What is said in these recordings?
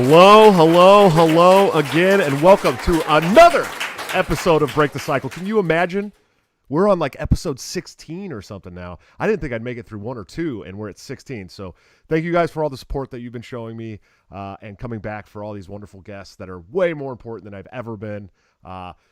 Hello again, and welcome to another episode of Break the Cycle. Can you imagine? We're on like episode 16 or something now. I didn't think I'd make it through one or two, and we're at 16. So thank you guys for all the support that you've been showing me and coming back for all these wonderful guests that are way more important than I've ever been.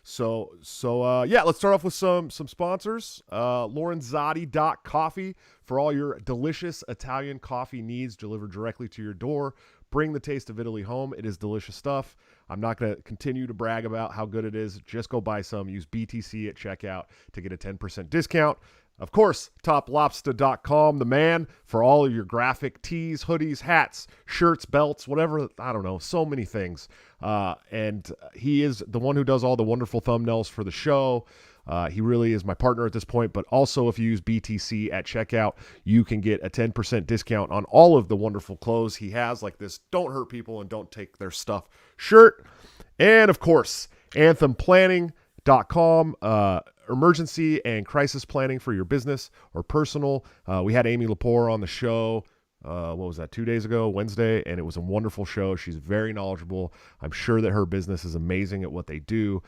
So let's start off with some sponsors. Lorenzotti.coffee for all your delicious Italian coffee needs delivered directly to your door. Bring the taste of Italy home. It is delicious stuff. I'm not going to continue to brag about how good it is. Just go buy some. Use BTC at checkout to get a 10% discount. Of course, toplobster.com, the man for all of your graphic tees, hoodies, hats, shirts, belts, whatever. I don't know. So many things. And he is the one who does all the wonderful thumbnails for the show. He really is my partner at this point, but also if you use BTC at checkout, you can get a 10% discount on all of the wonderful clothes he has, like this Don't Hurt People and Don't Take Their Stuff shirt. And of course, anthemplanning.com, emergency and crisis planning for your business or personal. We had Amy Lepore on the show. What was that, 2 days ago, Wednesday, and it was a wonderful show. She's very knowledgeable. I'm sure that her business is amazing at what they do.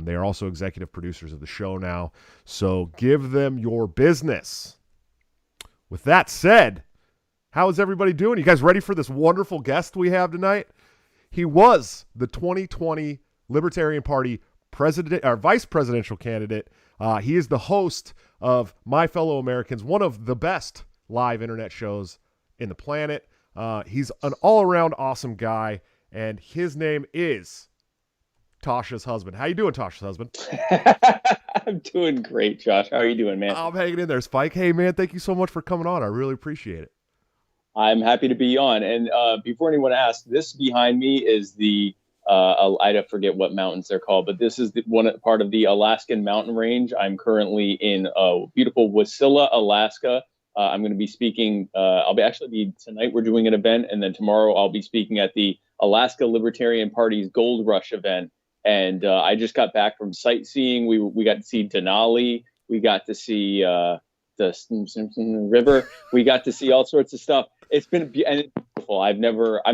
They are also executive producers of the show now, so give them your business. With that said, how is everybody doing? You guys ready for this wonderful guest we have tonight? He was the 2020 Libertarian Party president or vice presidential candidate. He is the host of My Fellow Americans, one of the best live internet shows in the planet. He's an all-around awesome guy, and his name is Tasha's husband. How you doing, Tasha's husband? I'm doing great, Josh. How are you doing, man? I'm hanging in there, Spike. Hey, man, thank you so much for coming on. I really appreciate it. I'm happy to be on. And before anyone asks, this behind me is the I forget what mountains they're called, but this is one part of the Alaskan mountain range. I'm currently in beautiful Wasilla, Alaska. I'm going to be speaking. Tonight we're doing an event, and then tomorrow I'll be speaking at the Alaska Libertarian Party's Gold Rush event. And I just got back from sightseeing. We got to see Denali. We got to see the river. We got to see all sorts of stuff. It's been beautiful. I'm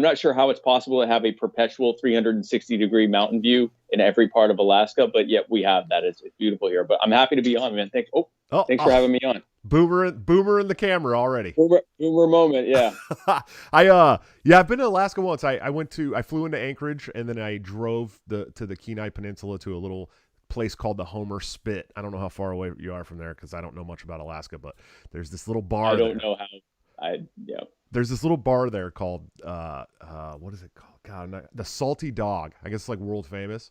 not sure how it's possible to have a perpetual 360-degree mountain view in every part of Alaska, but yet we have that. It's beautiful here. But I'm happy to be on, man. Thanks. Thanks for having me on. Boomer in the camera already. Boomer moment, yeah. I've been to Alaska once. I flew into Anchorage, and then I drove to the Kenai Peninsula to a little place called the Homer Spit. I don't know how far away you are from there because I don't know much about Alaska, but there's this little bar. There's this little bar there called what is it called? God, the Salty Dog. I guess it's like world famous.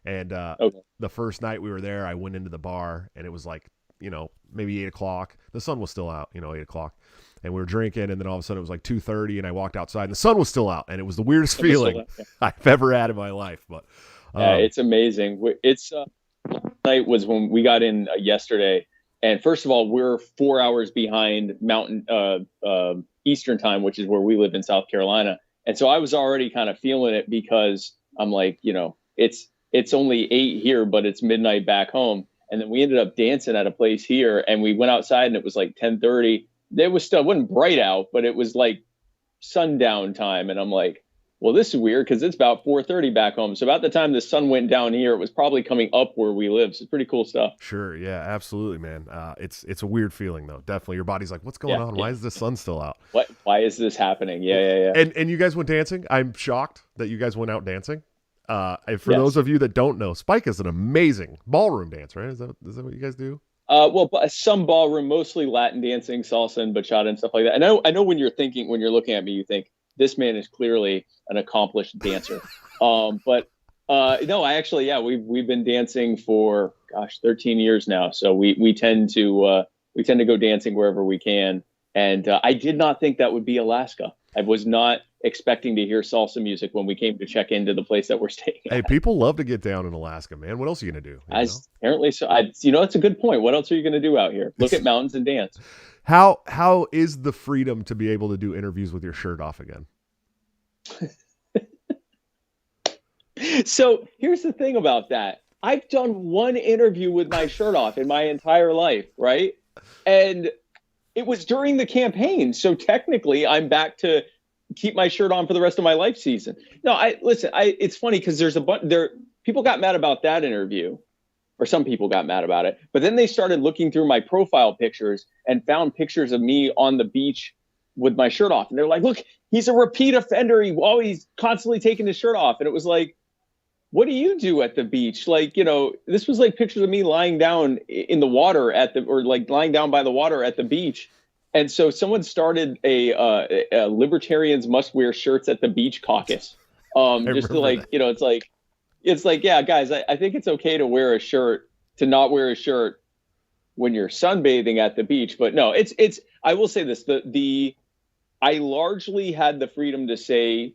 And The first night we were there, I went into the bar, and it was like, maybe 8 o'clock. The sun was still out, 8 o'clock. And we were drinking, and then all of a sudden it was like 2:30, and I walked outside, and the sun was still out, and it was the weirdest feeling I've ever had in my life. But it's amazing. Night was when we got in yesterday, and first of all, we're 4 hours behind Mountain Eastern time, which is where we live in South Carolina. And so I was already kind of feeling it because I'm like, it's only 8 here, but it's midnight back home. And then we ended up dancing at a place here, and we went outside, and it was like 10:30. It wasn't bright out, but it was like sundown time. And I'm like, well, this is weird because it's about 4:30 back home. So about the time the sun went down here, it was probably coming up where we live. So it's pretty cool stuff. Sure. Yeah, absolutely, man. It's a weird feeling, though. Definitely. Your body's like, what's going on? Why is the sun still out? Why is this happening? Yeah. And you guys went dancing? I'm shocked that you guys went out dancing. And for those of you that don't know, Spike is an amazing ballroom dancer, right? Is that what you guys do? Some ballroom, mostly Latin dancing, salsa and bachata and stuff like that. And I know when you're looking at me, you think this man is clearly an accomplished dancer. No, we've been dancing for 13 years now. So we tend to go dancing wherever we can. And I did not think that would be Alaska. I was not expecting to hear salsa music when we came to check into the place that we're staying at. Hey, people love to get down in Alaska, man. What else are you going to do? Apparently so. That's a good point. What else are you going to do out here? Look at mountains and dance. How is the freedom to be able to do interviews with your shirt off again? So here's the thing about that. I've done one interview with my shirt off in my entire life, right? And it was during the campaign. So technically I'm back to keep my shirt on for the rest of my life season. No, it's funny because there's a bunch there. People got mad about that interview, or some people got mad about it. But then they started looking through my profile pictures and found pictures of me on the beach with my shirt off. And they're like, look, he's a repeat offender. He's constantly taking his shirt off. And it was like, what do you do at the beach? Like, this was like pictures of me lying down in the water lying down by the water at the beach. And so someone started a libertarians must wear shirts at the beach caucus. Just to like, that. It's like, yeah, guys, I think it's okay to wear a shirt, to not wear a shirt when you're sunbathing at the beach. But no, I will say this, I largely had the freedom to say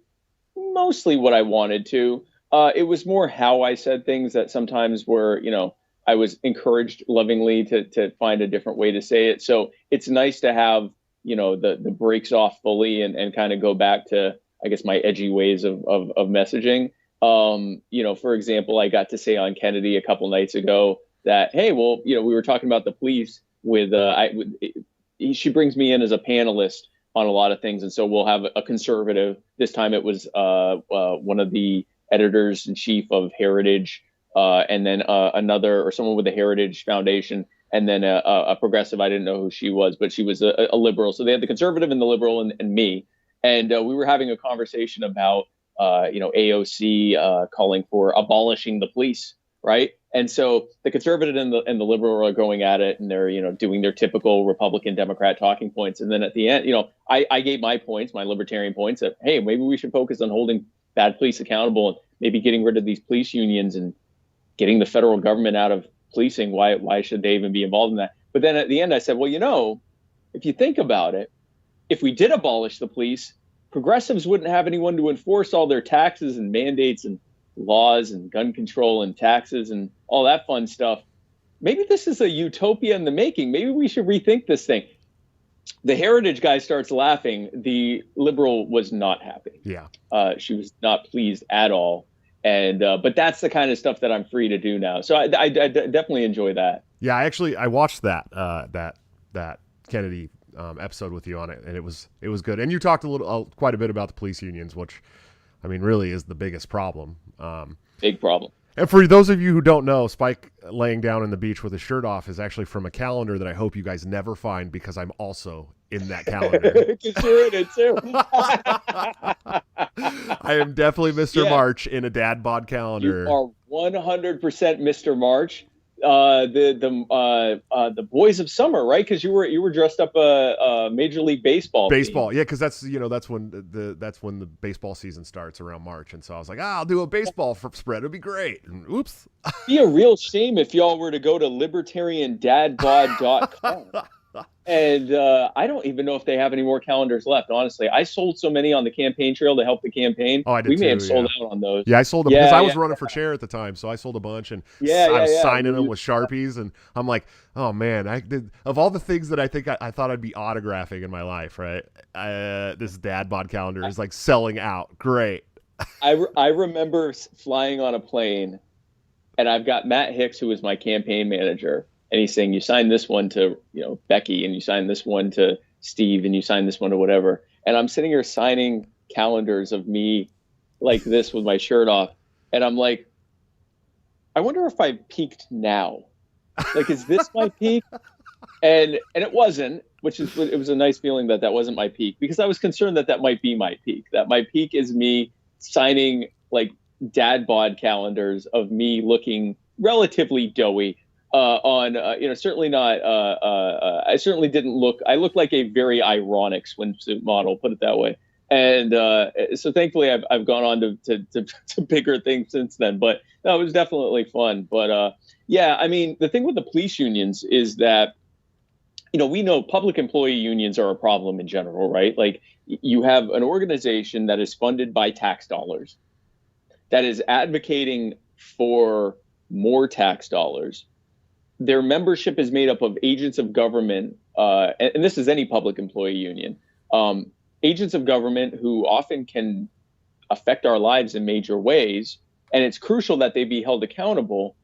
mostly what I wanted to. It was more how I said things that sometimes were, I was encouraged lovingly to find a different way to say it. So it's nice to have, the brakes off fully and kind of go back to, I guess, my edgy ways of messaging. For example, I got to say on Kennedy a couple nights ago that, hey, well, we were talking about the police she brings me in as a panelist on a lot of things. And so we'll have a conservative. This time it was one of the editors in chief of Heritage, and then another, or someone with the Heritage Foundation, and then a progressive. I didn't know who she was, but she was a liberal. So they had the conservative and the liberal and me. And we were having a conversation about, AOC calling for abolishing the police, right? And so the conservative and the liberal are going at it, and they're, doing their typical Republican Democrat talking points. And then at the end, I gave my points, my libertarian points that, hey, maybe we should focus on holding bad police accountable and maybe getting rid of these police unions and getting the federal government out of policing. Why should they even be involved in that? But then at the end, I said, well, if you think about it, if we did abolish the police, progressives wouldn't have anyone to enforce all their taxes and mandates and laws and gun control and taxes and all that fun stuff. Maybe this is a utopia in the making. Maybe we should rethink this thing. The Heritage guy starts laughing. The liberal was not happy. Yeah. She was not pleased at all. And but that's the kind of stuff that I'm free to do now. So I definitely enjoy that. Yeah, I watched that Kennedy episode with you on it, and it was good. And you talked quite a bit about the police unions, which, I mean, really is the biggest problem. Big problem. And for those of you who don't know, Spike laying down in the beach with his shirt off is actually from a calendar that I hope you guys never find, because I'm also in that calendar. Because you're in it too. I am definitely Mr. March in a dad bod calendar. You are 100% Mr. March. The boys of summer, right? Because you were dressed up a Major League Baseball. Baseball, yeah, because that's when the baseball season starts around March, and so I was like, I'll do a baseball spread. It'd be great. And oops. It'd be a real shame if y'all were to go to libertariandadbod.com. And I don't even know if they have any more calendars left, honestly. I sold so many on the campaign trail to help the campaign. Oh, I did. We may have sold out on those. Yeah, I sold them because I was running for chair at the time, so I sold a bunch, and I was signing them with Sharpies, and I'm like, oh man, of all the things that I think I thought I'd be autographing in my life, right? This dad bod calendar is like selling out. Great. I remember flying on a plane, and I've got Matt Hicks, who was my campaign manager. And he's saying, you sign this one to, Becky, and you sign this one to Steve, and you sign this one to whatever. And I'm sitting here signing calendars of me like this with my shirt off. And I'm like, I wonder if I peaked now. Like, is this my peak? And it wasn't, it was a nice feeling that wasn't my peak, because I was concerned that might be my peak, that my peak is me signing like dad bod calendars of me looking relatively doughy. Certainly not. I certainly didn't look. I looked like a very ironic swimsuit model, put it that way. And so thankfully, I've gone on to bigger things since then. But no, it was definitely fun. But I mean, the thing with the police unions is that, we know public employee unions are a problem in general, right? Like, you have an organization that is funded by tax dollars, that is advocating for more tax dollars. Their membership is made up of agents of government, and this is any public employee union, agents of government who often can affect our lives in major ways. And it's crucial that they be held accountable,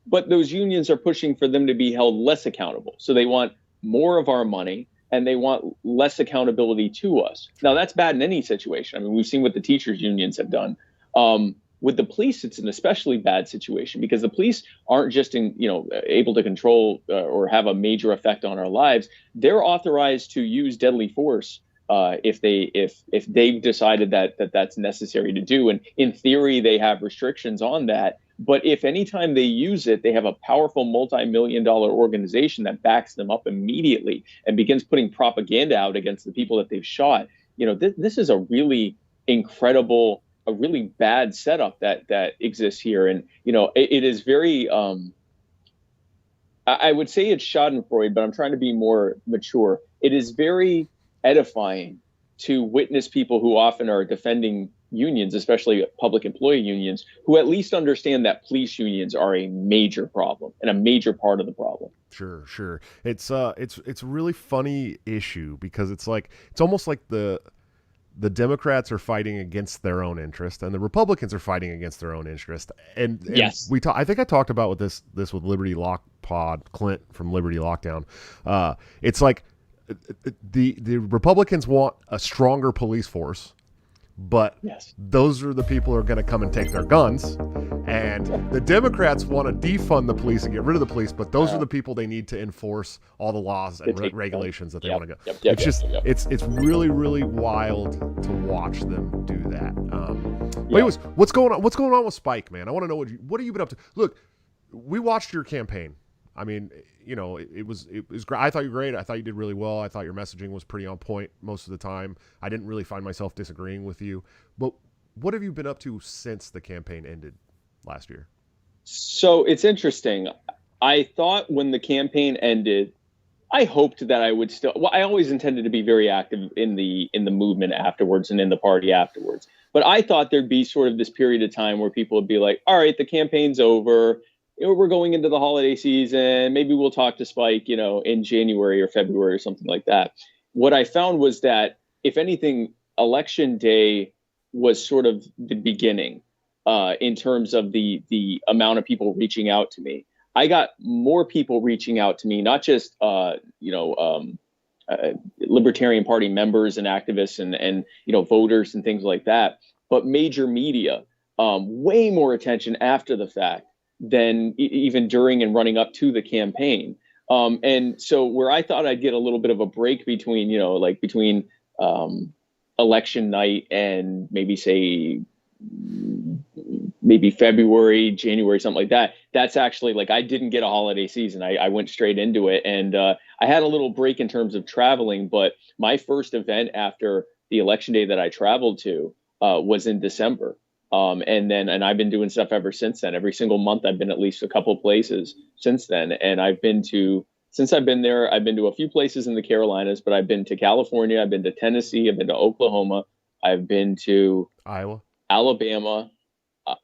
but those unions are pushing for them to be held less accountable. So they want more of our money, and they want less accountability to us. Now, that's bad in any situation. I mean, we've seen what the teachers unions have done. With the police, it's an especially bad situation because the police aren't just able to control or have a major effect on our lives. They're authorized to use deadly force if they've decided that that's necessary to do. And in theory, they have restrictions on that. But if anytime they use it, they have a powerful multi-million-dollar organization that backs them up immediately and begins putting propaganda out against the people that they've shot. This is a really incredible, a really bad setup that exists here. And, it is very, I would say it's schadenfreude, but I'm trying to be more mature. It is very edifying to witness people who often are defending unions, especially public employee unions, who at least understand that police unions are a major problem and a major part of the problem. Sure. It's a really funny issue because it's almost like the Democrats are fighting against their own interest and the Republicans are fighting against their own interest. And yes, I think I talked about this with Liberty Lock Pod, Clint from Liberty Lockdown. It's like the Republicans want a stronger police force, but yes, those are the people who are going to come and take their guns. And the Democrats want to defund the police and get rid of the police, but those are the people they need to enforce all the laws and regulations that they want to go. It's really, really wild to watch them do that. But anyways, what's going on? What's going on with Spike, man? I want to know what have you been up to? Look, we watched your campaign. I mean, it was great. I thought you were great. I thought you did really well. I thought your messaging was pretty on point most of the time. I didn't really find myself disagreeing with you. But what have you been up to since the campaign ended last year? So it's interesting. I thought when the campaign ended, I hoped that I would still. Well, I always intended to be very active in the movement afterwards and in the party afterwards. But I thought there'd be sort of this period of time where people would be like, "All right, the campaign's over. We're going into the holiday season. Maybe we'll talk to Spike, in January or February or something like that." What I found was that, if anything, election day was sort of the beginning in terms of the amount of people reaching out to me. I got more people reaching out to me, not just Libertarian Party members and activists and voters and things like that, but major media, way more attention after the fact than even during and running up to the campaign. And so where I thought I'd get a little bit of a break between election night and maybe February, January, something like that. That's actually I didn't get a holiday season. I went straight into it. And I had a little break in terms of traveling, but my first event after the election day that I traveled to was in December. And I've been doing stuff ever since then. Every single month I've been at least a couple places since then. And since I've been there, I've been to a few places in the Carolinas, but I've been to California, I've been to Tennessee, I've been to Oklahoma, I've been to Iowa, Alabama.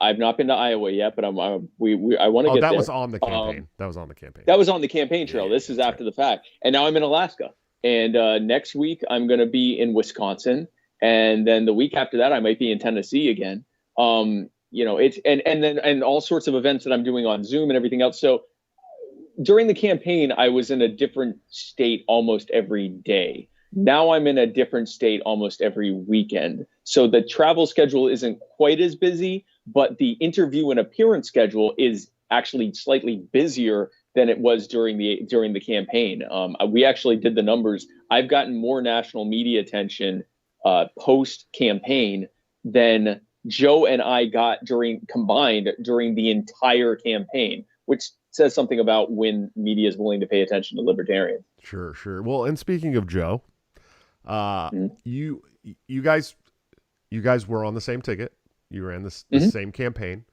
I've not been to Iowa yet, but I want to get there. Was on the campaign. That was on the campaign. That was on the campaign trail. This is after the fact. And now I'm in Alaska. And next week I'm going to be in Wisconsin. And then the week after that, I might be in Tennessee again. It's and all sorts of events that I'm doing on Zoom and everything else. So during the campaign, I was in a different state almost every day. Now I'm in a different state almost every weekend. So the travel schedule isn't quite as busy, but the interview and appearance schedule is actually slightly busier than it was during the campaign. We actually did the numbers. I've gotten more national media attention post campaign than Joe and I got combined during the entire campaign, which says something about when media is willing to pay attention to libertarians. Sure. Well, and speaking of Joe, you guys were on the same ticket. You ran the same campaign,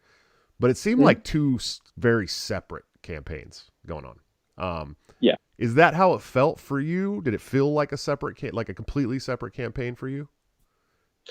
but it seemed like two very separate campaigns going on. Yeah. Is that how it felt for you? Did it feel like a completely separate campaign for you?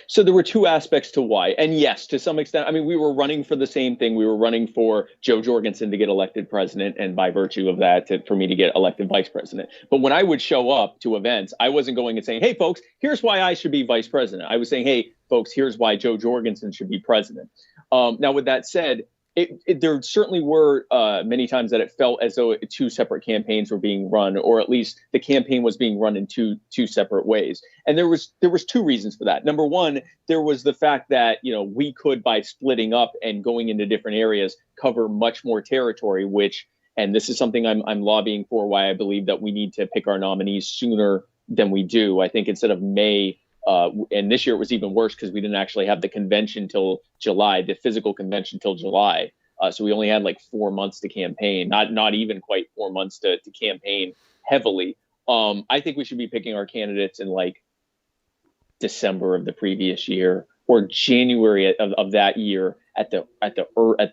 So there were two aspects to why. And yes, to some extent, I mean, we were running for the same thing. We were running for Joe Jorgensen to get elected president, and by virtue of that, for me to get elected vice president. But when I would show up to events, I wasn't going and saying, "Hey, folks, here's why I should be vice president." I was saying, "Hey, folks, here's why Joe Jorgensen should be president." Now, with that said, there certainly were many times that it felt as though two separate campaigns were being run, or at least the campaign was being run in two separate ways. And there was two reasons for that. Number one, there was the fact that we could, by splitting up and going into different areas, cover much more territory. And this is something I'm lobbying for. Why I believe that we need to pick our nominees sooner than we do. I think instead of May. And this year it was even worse because we didn't actually have the convention till July, the physical convention till July. So we only had like 4 months to campaign, not even quite 4 months to campaign heavily. I think we should be picking our candidates in like December of the previous year or January of that year at the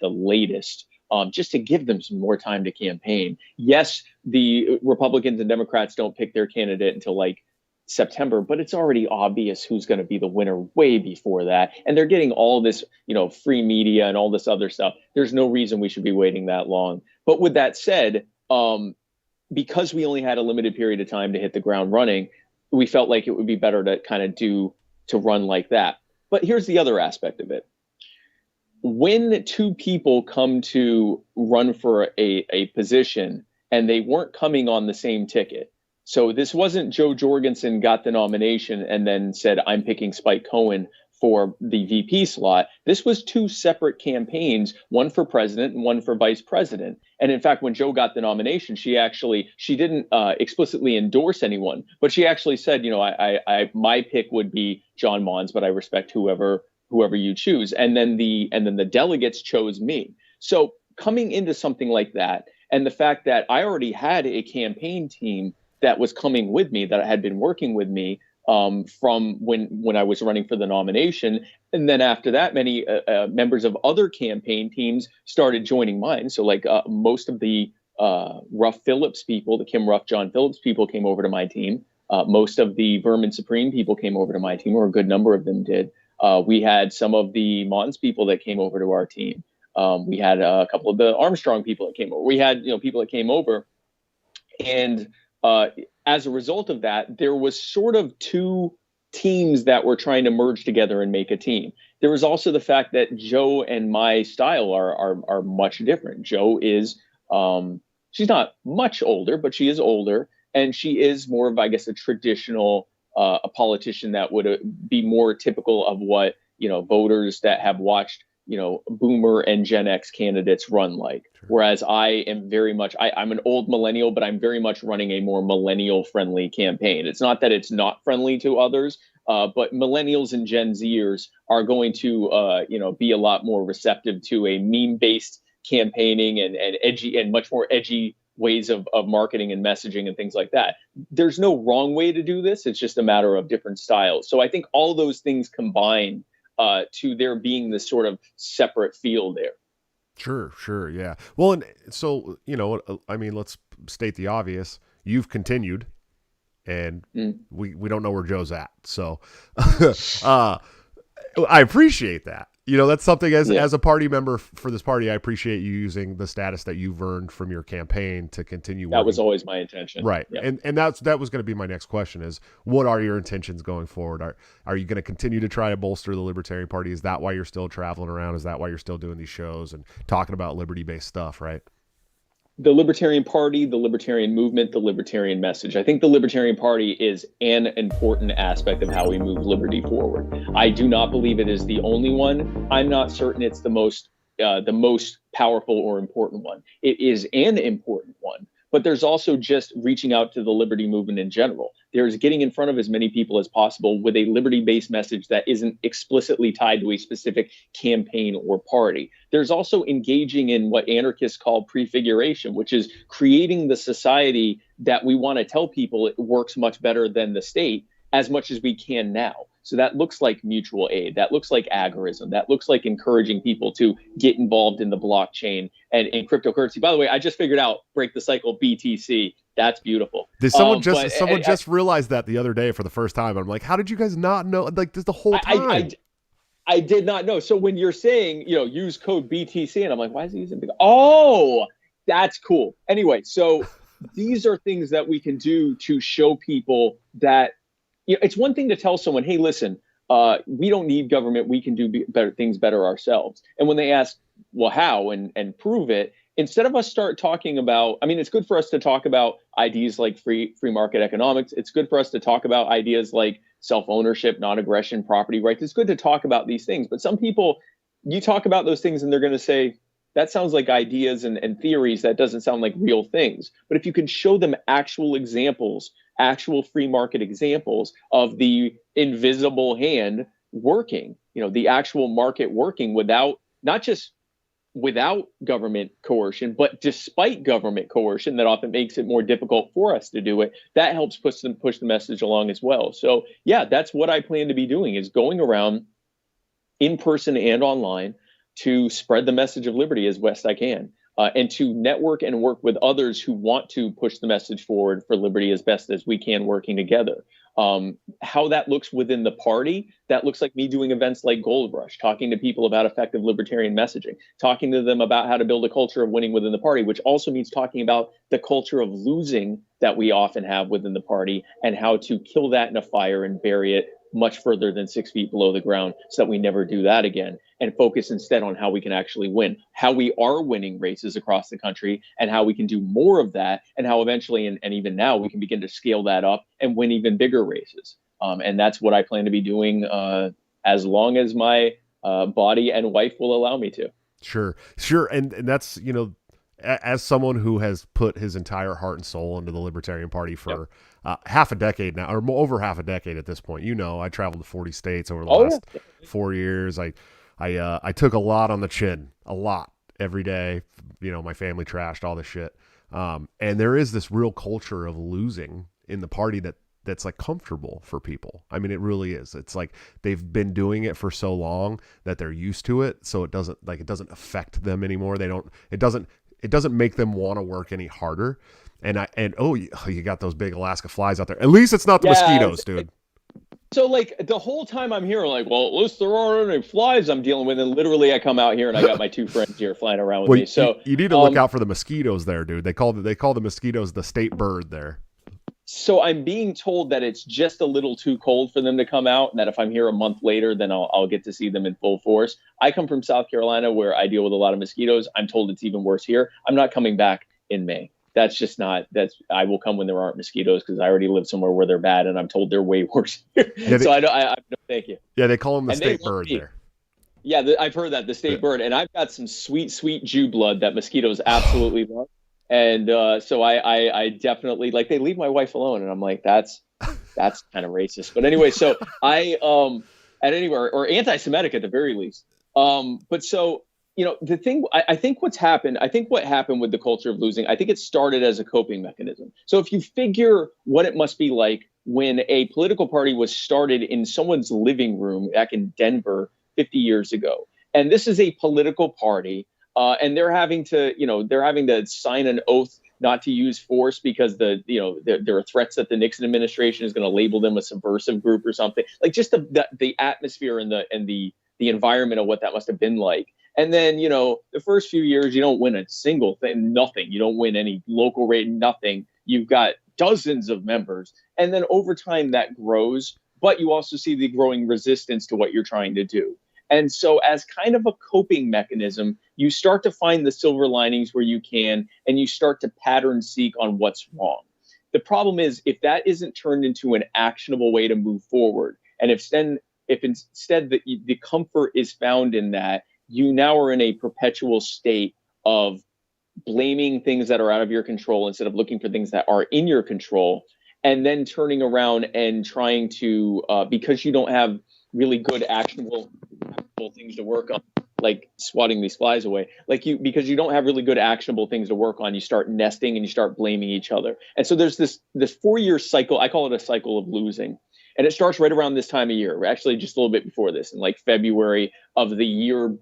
latest, just to give them some more time to campaign. Yes, the Republicans and Democrats don't pick their candidate until like September, but it's already obvious who's going to be the winner way before that. And they're getting all this, free media and all this other stuff. There's no reason we should be waiting that long. But with that said, because we only had a limited period of time to hit the ground running, we felt like it would be better to kind of to run like that. But here's the other aspect of it. When two people come to run for a position and they weren't coming on the same ticket, so this wasn't Joe Jorgensen got the nomination and then said, I'm picking Spike Cohen for the VP slot. This was two separate campaigns, one for president and one for vice president. And in fact, when Joe got the nomination, she didn't explicitly endorse anyone, but she actually said, my pick would be John Mons, but I respect whoever you choose. And then the delegates chose me. So coming into something like that, and the fact that I already had a campaign team that was coming with me, that had been working with me from when I was running for the nomination. And then after that, many members of other campaign teams started joining mine. So like most of the Ruff Phillips people, the Kim Ruff, John Phillips people came over to my team. Most of the Vermin Supreme people came over to my team, or a good number of them did. We had some of the Mons people that came over to our team. We had a couple of the Armstrong people that came over. We had people that came over. And as a result of that, there was sort of two teams that were trying to merge together and make a team. There was also the fact that Joe and my style are much different. Joe is, she's not much older, but she is older, and she is more of, I guess, a traditional a politician that would be more typical of what voters that have watched Boomer and Gen X candidates run like. Sure. Whereas I am very much, I'm an old millennial, but I'm very much running a more millennial friendly campaign. It's not that it's not friendly to others, but millennials and Gen Zers are going to, be a lot more receptive to a meme-based campaigning and edgy and much more edgy ways of marketing and messaging and things like that. There's no wrong way to do this. It's just a matter of different styles. So I think all those things combine to there being this sort of separate feel there. Sure. Yeah. Well, and so, let's state the obvious. You've continued, and we don't know where Joe's at. So I appreciate that. That's something as a party member for this party, I appreciate you using the status that you've earned from your campaign to continue working. That was always my intention. Right. Yeah. And that was going to be my next question is, what are your intentions going forward? Are you going to continue to try to bolster the Libertarian Party? Is that why you're still traveling around? Is that why you're still doing these shows and talking about liberty-based stuff, right? The Libertarian Party, the Libertarian movement, the Libertarian message. I think the Libertarian Party is an important aspect of how we move liberty forward. I do not believe it is the only one. I'm not certain it's the most powerful or important one. It is an important one, but there's also just reaching out to the liberty movement in general. There's getting in front of as many people as possible with a liberty-based message that isn't explicitly tied to a specific campaign or party. There's also engaging in what anarchists call prefiguration, which is creating the society that we want to tell people it works much better than the state as much as we can now. So that looks like mutual aid. That looks like agorism. That looks like encouraging people to get involved in the blockchain and in cryptocurrency. By the way, I just figured out break the cycle BTC. That's beautiful. Did someone just realized that the other day for the first time? I'm like, how did you guys not know? Like this the whole time. I did not know. So when you're saying, use code BTC, and I'm like, why is he using big? Oh, that's cool. Anyway, so these are things that we can do to show people that, it's one thing to tell someone, hey, listen, we don't need government. We can do better things better ourselves. And when they ask, well, how and prove it. Instead of us start talking about, I mean, it's good for us to talk about ideas like free market economics. It's good for us to talk about ideas like self-ownership, non-aggression, property rights. It's good to talk about these things. But some people, you talk about those things and they're going to say, that sounds like ideas and theories. That doesn't sound like real things. But if you can show them actual examples, actual free market examples of the invisible hand working, the actual market working not just without government coercion, but despite government coercion that often makes it more difficult for us to do it, that helps push the message along as well. So yeah, that's what I plan to be doing, is going around in person and online to spread the message of liberty as best I can, and to network and work with others who want to push the message forward for liberty as best as we can, working together. How that looks within the party, that looks like me doing events like Gold Rush, talking to people about effective libertarian messaging, talking to them about how to build a culture of winning within the party, which also means talking about the culture of losing that we often have within the party, and how to kill that in a fire and bury it much further than 6 feet below the ground, so that we never do that again, and focus instead on how we can actually win, how we are winning races across the country, and how we can do more of that, and how eventually, and even now, we can begin to scale that up and win even bigger races. And that's what I plan to be doing as long as my body and wife will allow me to. Sure. And that's, as someone who has put his entire heart and soul into the Libertarian Party for half a decade now, or over half a decade at this point, I traveled to 40 states over the last 4 years. I took a lot on the chin, a lot every day. My family trashed all this shit. And there is this real culture of losing in the party that's like comfortable for people. I mean, it really is. It's like they've been doing it for so long that they're used to it. So it doesn't affect them anymore. It doesn't make them want to work any harder. And you got those big Alaska flies out there. At least it's not the mosquitoes, dude. So like the whole time I'm here, like, well, at least there aren't any flies I'm dealing with. And literally I come out here and I got my 2 friends here flying around with me. So you need to look out for the mosquitoes there, dude. They call the mosquitoes the state bird there. So I'm being told that it's just a little too cold for them to come out, and that if I'm here a month later, then I'll get to see them in full force. I come from South Carolina, where I deal with a lot of mosquitoes. I'm told it's even worse here. I'm not coming back in May. I will come when there aren't mosquitoes, because I already live somewhere where they're bad, and I'm told they're way worse here. Yeah, so I no, thank you. Yeah, they call them the state bird there. Yeah, I've heard that, the state bird, and I've got some sweet Jew blood that mosquitoes absolutely love. And so I definitely, like, they leave my wife alone, and I'm like, that's kind of racist. But anyway, so at anywhere, or anti-Semitic at the very least. But so, the thing, I think what happened with the culture of losing, I think it started as a coping mechanism. So if you figure what it must be like when a political party was started in someone's living room back in Denver 50 years ago, and this is a political party, and they're having to sign an oath not to use force because there are threats that the Nixon administration is going to label them a subversive group or something. Like, just the atmosphere and the environment of what that must have been like. And then, the first few years, you don't win a single thing, nothing. You don't win any local rate, nothing. You've got dozens of members. And then over time that grows, but you also see the growing resistance to what you're trying to do. And so as kind of a coping mechanism, you start to find the silver linings where you can, and you start to pattern seek on what's wrong. The problem is, if that isn't turned into an actionable way to move forward, and if instead the comfort is found in that, you now are in a perpetual state of blaming things that are out of your control instead of looking for things that are in your control, and then turning around and trying to, because you don't have really good actionable things to work on, like swatting these flies away, because you don't have really good actionable things to work on, you start nesting and you start blaming each other. And so there's this 4-year cycle. I call it a cycle of losing. And it starts right around this time of year, actually just a little bit before this, in like February of the year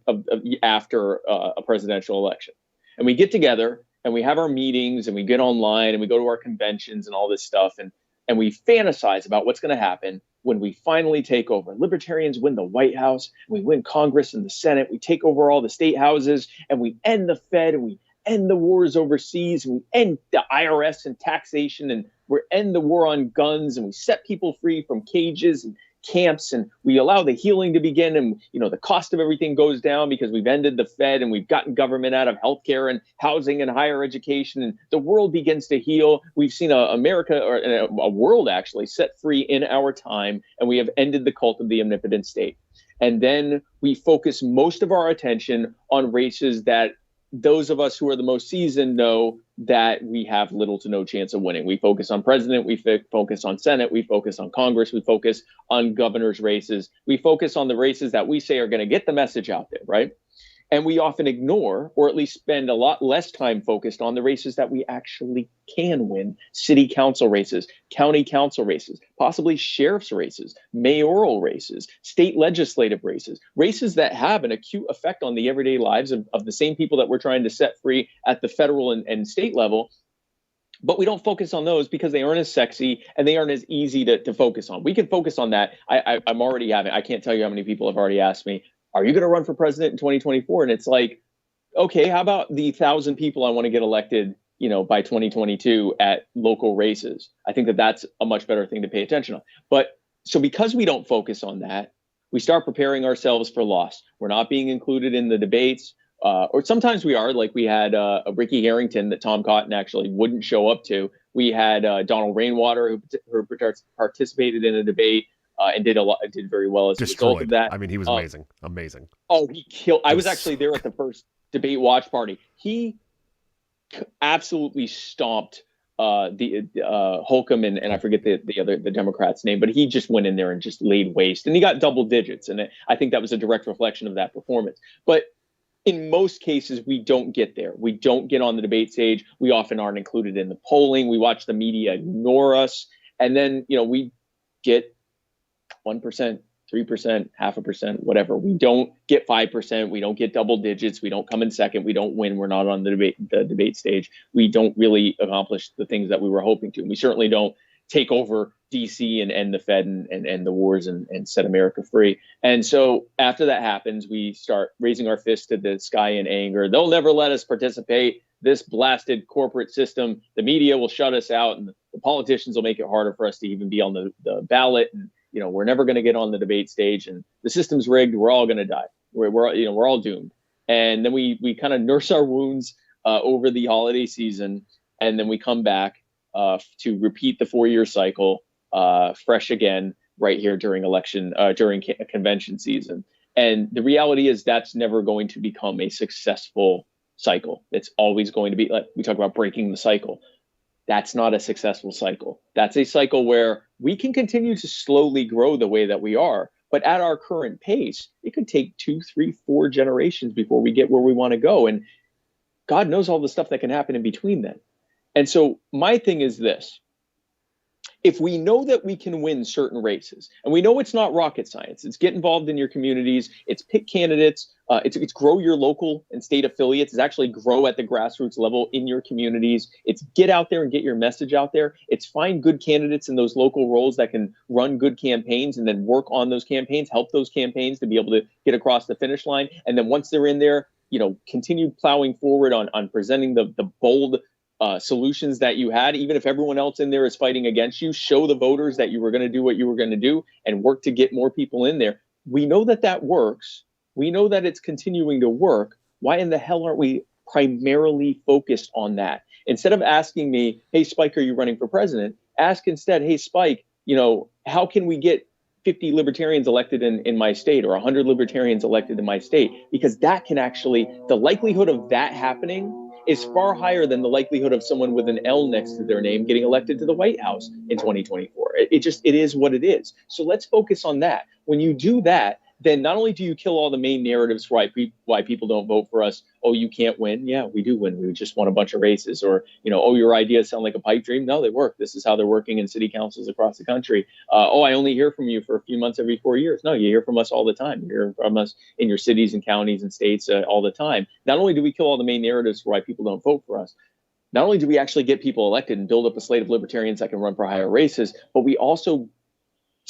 after a presidential election. And we get together and we have our meetings and we get online and we go to our conventions and all this stuff. And we fantasize about what's going to happen when we finally take over. Libertarians win the White House, we win Congress and the Senate, we take over all the state houses, and we end the Fed, and we end the wars overseas, and we end the IRS and taxation, and we end the war on guns, and we set people free from cages, and camps, and we allow the healing to begin, and the cost of everything goes down because we've ended the Fed and we've gotten government out of healthcare and housing and higher education, and the world begins to heal. We've seen America, or a world actually, set free in our time, and we have ended the cult of the omnipotent state. And then we focus most of our attention on races that those of us who are the most seasoned know that we have little to no chance of winning. We focus on president, we focus on Senate, we focus on Congress, we focus on governor's races. We focus on the races that we say are going to get the message out there, right? And we often ignore, or at least spend a lot less time focused on, the races that we actually can win. City council races, county council races, possibly sheriff's races, mayoral races, state legislative races, races that have an acute effect on the everyday lives of the same people that we're trying to set free at the federal and state level. But we don't focus on those because they aren't as sexy and they aren't as easy to focus on. We can focus on that. I'm already having, I can't tell you how many people have already asked me, are you going to run for president in 2024? And it's like, okay, how about the 1,000 people I want to get elected, by 2022 at local races? I think that's a much better thing to pay attention on. But so because we don't focus on that, we start preparing ourselves for loss. We're not being included in the debates, or sometimes we are. Like we had a Ricky Harrington that Tom Cotton actually wouldn't show up to. We had Donald Rainwater who participated in a debate. And did very well as a result of that. I mean, he was amazing. Oh, he killed. I was actually there at the first debate watch party. He absolutely stomped the Holcomb and I forget the Democrat's name, but he just went in there and just laid waste, and he got double digits. And I think that was a direct reflection of that performance. But in most cases, we don't get there. We don't get on the debate stage. We often aren't included in the polling. We watch the media ignore us, and then we get 1%, 3%, 0.5%, whatever. We don't get 5%. We don't get double digits. We don't come in second. We don't win. We're not on the debate stage. We don't really accomplish the things that we were hoping to. And we certainly don't take over DC and end the Fed and the wars and set America free. And so after that happens, we start raising our fist to the sky in anger. They'll never let us participate. This blasted corporate system, the media will shut us out, and the politicians will make it harder for us to even be on the ballot. And we're never going to get on the debate stage, and the system's rigged. We're all going to die. We're all doomed. And then we kind of nurse our wounds over the holiday season, and then we come back to repeat the 4-year cycle fresh again right here during convention season. And the reality is that's never going to become a successful cycle. It's always going to be, like we talk about, breaking the cycle. That's not a successful cycle. That's a cycle where we can continue to slowly grow the way that we are, but at our current pace, it could take 2, 3, 4 generations before we get where we want to go. And God knows all the stuff that can happen in between then. And so my thing is this: if we know that we can win certain races, and we know it's not rocket science, it's get involved in your communities, it's pick candidates, it's grow your local and state affiliates, it's actually grow at the grassroots level in your communities, it's get out there and get your message out there, it's find good candidates in those local roles that can run good campaigns and then work on those campaigns, help those campaigns to be able to get across the finish line. And then once they're in there, continue plowing forward on presenting the bold solutions that you had, even if everyone else in there is fighting against you. Show the voters that you were going to do what you were going to do and work to get more people in there. We know that works. We know that it's continuing to work. Why in the hell aren't we primarily focused on that? Instead of asking me, hey, Spike, are you running for president? Ask instead, hey, Spike, how can we get 50 libertarians elected in my state, or 100 libertarians elected in my state? Because that can actually, the likelihood of that happening is far higher than the likelihood of someone with an L next to their name getting elected to the White House in 2024. It is what it is. So let's focus on that. When you do that, then not only do you kill all the main narratives why people don't vote for us. Oh, you can't win. Yeah, we do win. We just won a bunch of races. Or, oh, your ideas sound like a pipe dream. No, they work. This is how they're working in city councils across the country. Oh, I only hear from you for a few months every 4 years. No, you hear from us all the time. You hear from us in your cities and counties and states all the time. Not only do we kill all the main narratives for why people don't vote for us, not only do we actually get people elected and build up a slate of libertarians that can run for higher races, but we also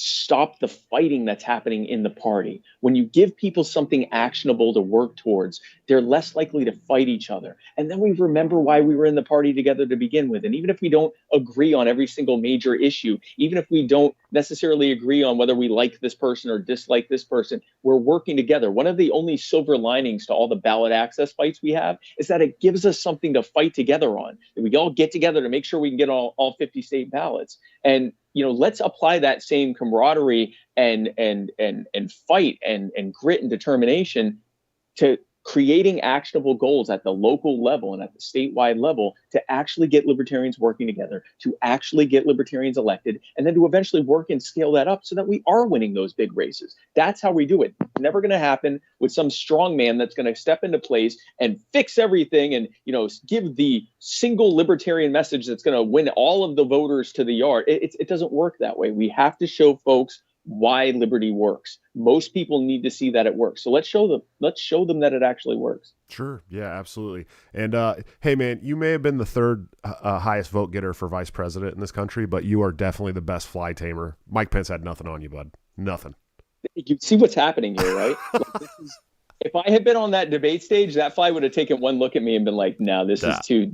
stop the fighting that's happening in the party. When you give people something actionable to work towards, they're less likely to fight each other. And then we remember why we were in the party together to begin with. And even if we don't agree on every single major issue, even if we don't necessarily agree on whether we like this person or dislike this person, we're working together. One of the only silver linings to all the ballot access fights we have is that it gives us something to fight together on. That we all get together to make sure we can get all 50 state ballots. And let's apply that same camaraderie and fight and grit and determination to creating actionable goals at the local level and at the statewide level to actually get libertarians working together, to actually get libertarians elected, and then to eventually work and scale that up so that we are winning those big races. That's how we do it. It's never going to happen with some strong man that's going to step into place and fix everything and, give the single libertarian message that's going to win all of the voters to the yard. It doesn't work that way. We have to show folks why liberty works. Most people need to see that it works. So let's show them that it actually works. Sure. Yeah, absolutely. And hey, man, you may have been the third highest vote getter for vice president in this country, but you are definitely the best fly tamer. Mike Pence had nothing on you, bud. Nothing. You see what's happening here, right? If I had been on that debate stage, that fly would have taken one look at me and been like, no, this is too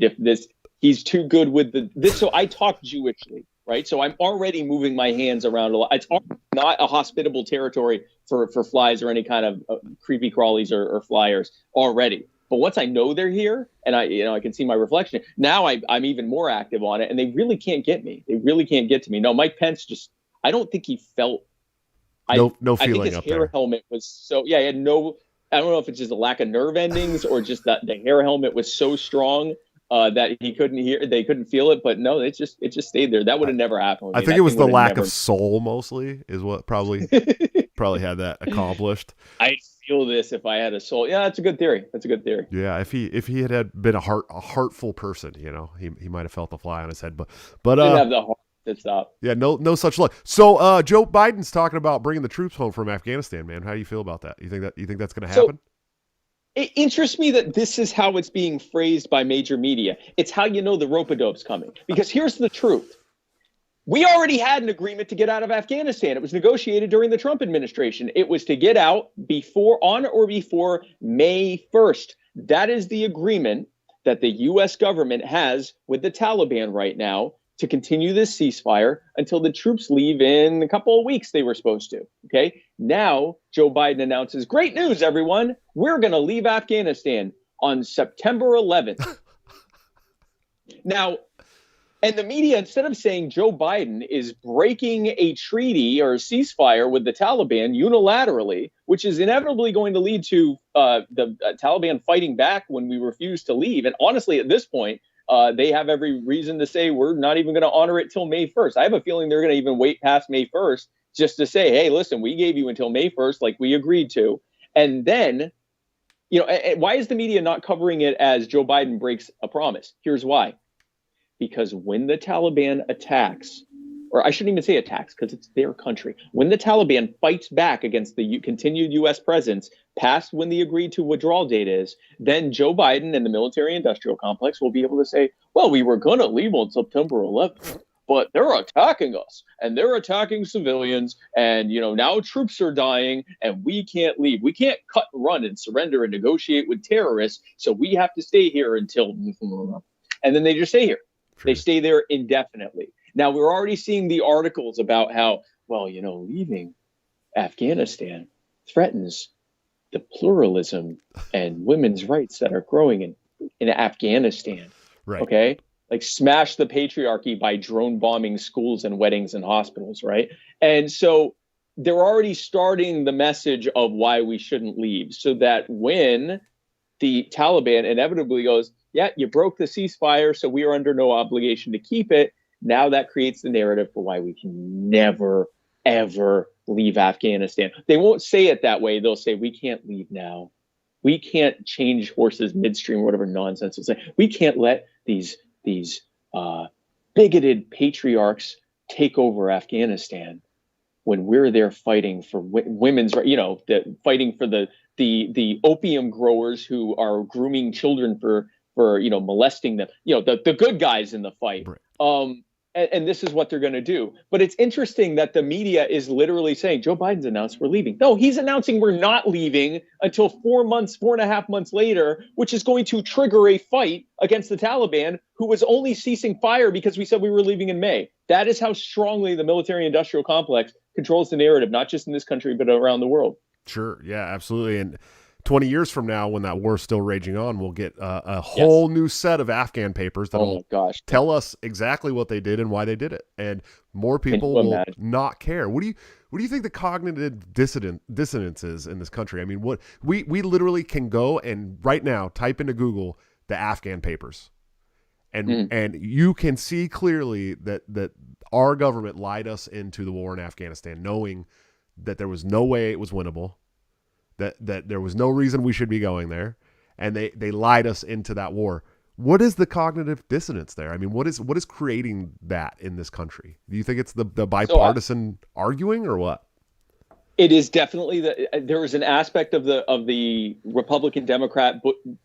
he's too good with this. So I talk Jewishly. Right. So I'm already moving my hands around a lot. It's not a hospitable territory for flies or any kind of creepy crawlies or flyers already. But once I know they're here and I can see my reflection, now I'm even more active on it. And they really can't get me. They really can't get to me. No, Mike Pence I don't think he felt. No feeling I think his up hair there. helmet was he had no. I don't know if it's just a lack of nerve endings or just that the hair helmet was so strong. That he couldn't hear, they couldn't feel it, but no, it just stayed there. That would have never happened with me. I think it was the lack of soul mostly is what probably had that accomplished. I'd feel this if I had a soul. Yeah, that's a good theory. Yeah, if he had been a heartful person, he might have felt the fly on his head, but didn't have the heart to stop. Yeah, no such luck. So Joe Biden's talking about bringing the troops home from Afghanistan, man. How do you feel about that? You think that's going to happen? It interests me that this is how it's being phrased by major media. It's how the rope-a-dope's coming. Because here's the truth. We already had an agreement to get out of Afghanistan. It was negotiated during the Trump administration. It was to get out on or before May 1st. That is the agreement that the U.S. government has with the Taliban right now to continue this ceasefire until the troops leave in a couple of weeks. They were supposed to. Okay. Now, Joe Biden announces, great news, everyone. We're going to leave Afghanistan on September 11th. Now, and the media, instead of saying Joe Biden is breaking a treaty or a ceasefire with the Taliban unilaterally, which is inevitably going to lead to the Taliban fighting back when we refuse to leave. And honestly, at this point, they have every reason to say we're not even going to honor it till May 1st. I have a feeling they're going to even wait past May 1st just to say, hey, listen, we gave you until May 1st like we agreed to. And then, why is the media not covering it as Joe Biden breaks a promise? Here's why. Because when the Taliban attacks, or I shouldn't even say attacks because it's their country, when the Taliban fights back against the continued U.S. presence past when the agreed to withdrawal date is, then Joe Biden and the military-industrial complex will be able to say, well, we were going to leave on September 11th, but they're attacking us and they're attacking civilians and, now troops are dying and we can't leave. We can't cut and run and surrender and negotiate with terrorists. So we have to stay here until, and then they just stay here. Sure. They stay there indefinitely. Now, we're already seeing the articles about how, leaving Afghanistan threatens the pluralism and women's rights that are growing in Afghanistan. Right. Okay. Like smash the patriarchy by drone bombing schools and weddings and hospitals. Right. And so they're already starting the message of why we shouldn't leave, so that when the Taliban inevitably goes, yeah, you broke the ceasefire, so we are under no obligation to keep it. Now that creates the narrative for why we can never, ever leave Afghanistan. They won't say it that way. They'll say, we can't leave now. We can't change horses midstream, or whatever nonsense they'll say. We can't let these bigoted patriarchs take over Afghanistan when we're there fighting for women's, fighting for the opium growers who are grooming children for molesting them, the good guys in the fight. Right. and this is what they're going to do. But it's interesting that the media is literally saying Joe Biden's announced we're leaving. No, he's announcing we're not leaving until 4.5 months later, which is going to trigger a fight against the Taliban, who was only ceasing fire because we said we were leaving in May. That is how strongly the military-industrial complex controls the narrative, not just in this country, but around the world. Sure. Yeah, absolutely. And 20 years from now, when that war's still raging on, we'll get a whole new set of Afghan papers that'll tell us exactly what they did and why they did it. And more people will not care. What do you think the cognitive dissonance is in this country? I mean, what we literally can go and right now type into Google the Afghan papers. And you can see clearly that our government lied us into the war in Afghanistan, knowing that there was no way it was winnable. That there was no reason we should be going there, and they lied us into that war. What is the cognitive dissonance there? I mean, what is creating that in this country? Do you think it's the bipartisan arguing or what? It is definitely there is an aspect of the Republican Democrat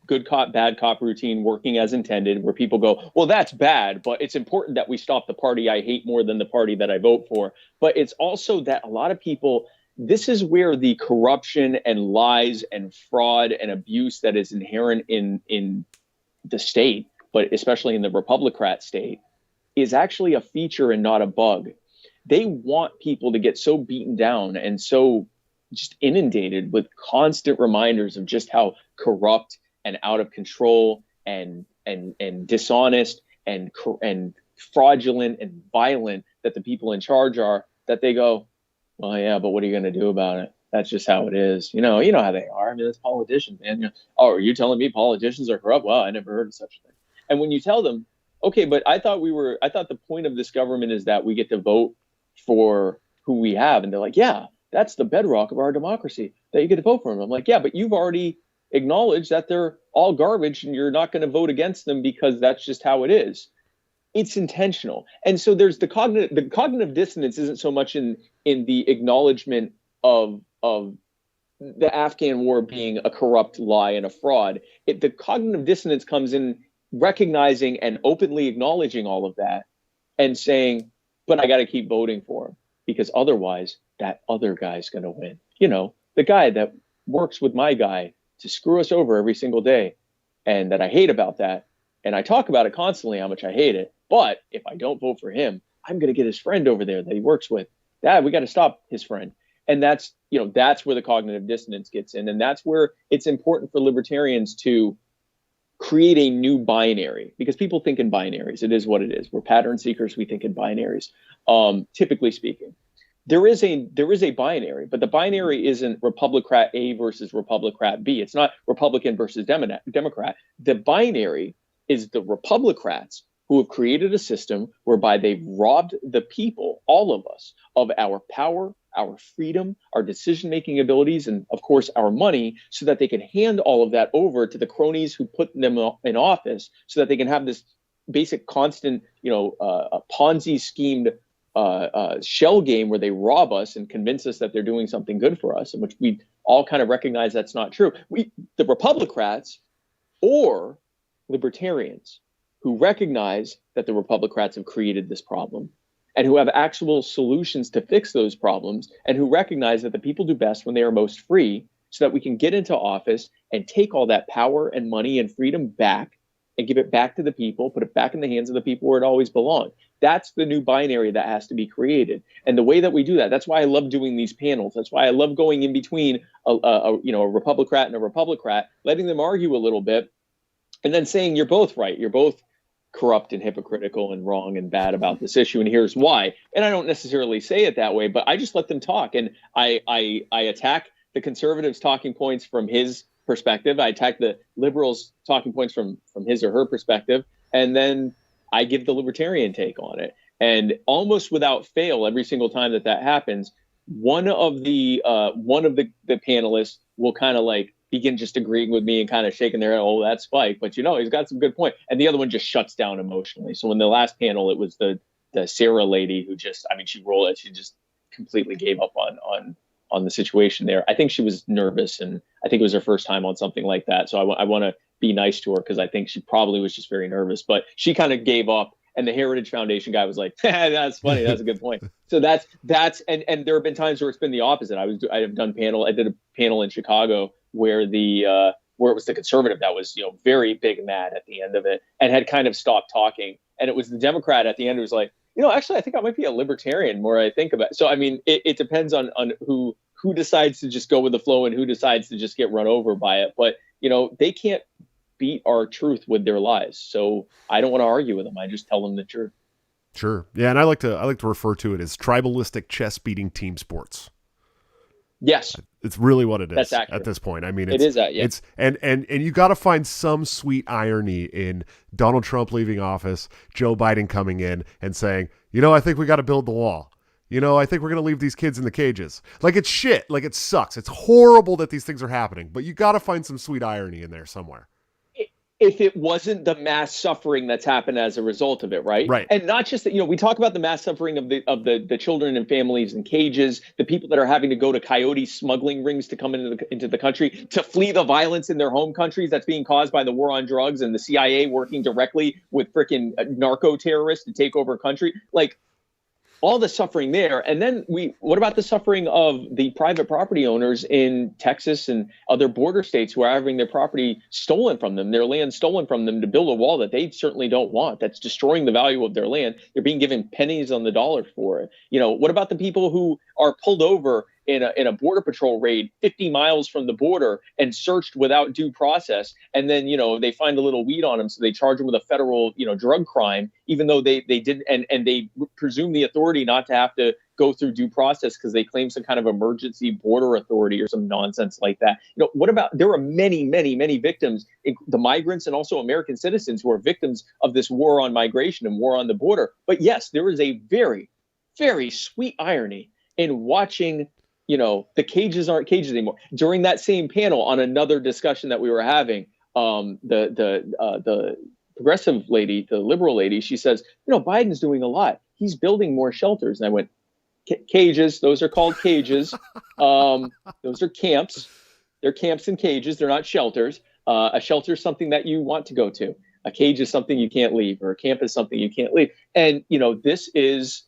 good cop bad cop routine working as intended, where people go, well, that's bad, but it's important that we stop the party I hate more than the party that I vote for. But it's also that a lot of people. This is where the corruption and lies and fraud and abuse that is inherent in the state, but especially in the Republican state, is actually a feature and not a bug. They want people to get so beaten down and so just inundated with constant reminders of just how corrupt and out of control and dishonest and fraudulent and violent that the people in charge are, that they go, well, yeah, but what are you going to do about it? That's just how it is. You know how they are. I mean, it's politicians, man. Oh, are you telling me politicians are corrupt? Well, I never heard of such a thing. And when you tell them, okay, but I thought the point of this government is that we get to vote for who we have. And they're like, yeah, that's the bedrock of our democracy, that you get to vote for them. I'm like, yeah, but you've already acknowledged that they're all garbage and you're not going to vote against them because that's just how it is. It's intentional. And so there's the cognitive dissonance isn't so much in the acknowledgement of the Afghan war being a corrupt lie and a fraud. The cognitive dissonance comes in recognizing and openly acknowledging all of that and saying, but I got to keep voting for him because otherwise that other guy's going to win. The guy that works with my guy to screw us over every single day, and that I hate about that. And I talk about it constantly, how much I hate it. But if I don't vote for him, I'm going to get his friend over there that he works with. Dad, we got to stop his friend. And that's where the cognitive dissonance gets in. And that's where it's important for libertarians to create a new binary, because people think in binaries. It is what it is. We're pattern seekers. We think in binaries, typically speaking. There is a binary, but the binary isn't Republican A versus Republican B. It's not Republican versus Democrat. The binary is the Republicrats who have created a system whereby they've robbed the people, all of us, of our power, our freedom, our decision-making abilities, and of course our money, so that they can hand all of that over to the cronies who put them in office, so that they can have this basic constant, a Ponzi schemed shell game where they rob us and convince us that they're doing something good for us, in which we all kind of recognize that's not true. The Republicrats or libertarians who recognize that the Republicrats have created this problem and who have actual solutions to fix those problems, and who recognize that the people do best when they are most free, so that we can get into office and take all that power and money and freedom back and give it back to the people, put it back in the hands of the people where it always belonged. That's the new binary that has to be created. And the way that we do that, that's why I love doing these panels. That's why I love going in between a Republicrat and a Republicrat, letting them argue a little bit, and then saying, you're both right. You're both corrupt and hypocritical and wrong and bad about this issue, and here's why. And I don't necessarily say it that way, but I just let them talk, and I attack the conservatives' talking points from his perspective. I attack the liberals' talking points from his or her perspective, and then I give the libertarian take on it. And almost without fail, every single time that happens, one of the panelists will kind of like begin just agreeing with me and kind of shaking their head, oh, that's Spike, but he's got some good point. And the other one just shuts down emotionally. So in the last panel, it was the Sarah lady who just completely gave up on the situation there. I think she was nervous, and I think it was her first time on something like that. So I want to be nice to her, because I think she probably was just very nervous, but she kind of gave up. And the Heritage Foundation guy was like, that's funny. That's a good point. So that's and there have been times where it's been the opposite. I did a panel in Chicago where where it was the conservative that was, very big mad at the end of it and had kind of stopped talking. And it was the Democrat at the end who was like, actually, I think I might be a libertarian more I think about it. So, I mean, it depends on who decides to just go with the flow and who decides to just get run over by it. But, they can't beat our truth with their lies. So I don't want to argue with them. I just tell them the truth. Sure. Yeah. And I like to refer to it as tribalistic chess beating team sports. Yes. It's really what it is. That's accurate. At this point. I mean, it is that. Yeah. It's and you got to find some sweet irony in Donald Trump leaving office, Joe Biden coming in and saying, I think we got to build the wall. I think we're going to leave these kids in the cages. Like, it's shit. Like, it sucks. It's horrible that these things are happening, but you got to find some sweet irony in there somewhere. If it wasn't the mass suffering that's happened as a result of it, right? Right. And not just that, we talk about the mass suffering of the children and families in cages, the people that are having to go to coyote smuggling rings to come into the country, to flee the violence in their home countries that's being caused by the war on drugs and the CIA working directly with freaking narco terrorists to take over a country. Like, all the suffering there. And then what about the suffering of the private property owners in Texas and other border states who are having their property stolen from them, their land stolen from them to build a wall that they certainly don't want, that's destroying the value of their land. They're being given pennies on the dollar for it. What about the people who are pulled over in a border patrol raid 50 miles from the border and searched without due process, and then they find a little weed on them, so they charge them with a federal drug crime, even though they didn't, and they presume the authority not to have to go through due process because they claim some kind of emergency border authority or some nonsense like that. What about, there are many, many, many victims, the migrants and also American citizens who are victims of this war on migration and war on the border. But yes, there is a very, very sweet irony in watching the cages aren't cages anymore. During that same panel on another discussion that we were having, the progressive lady, the liberal lady, she says, Biden's doing a lot. He's building more shelters. And I went, cages, those are called cages. Those are camps. They're camps and cages. They're not shelters. A shelter is something that you want to go to. A cage is something you can't leave, or a camp is something you can't leave. And, this is,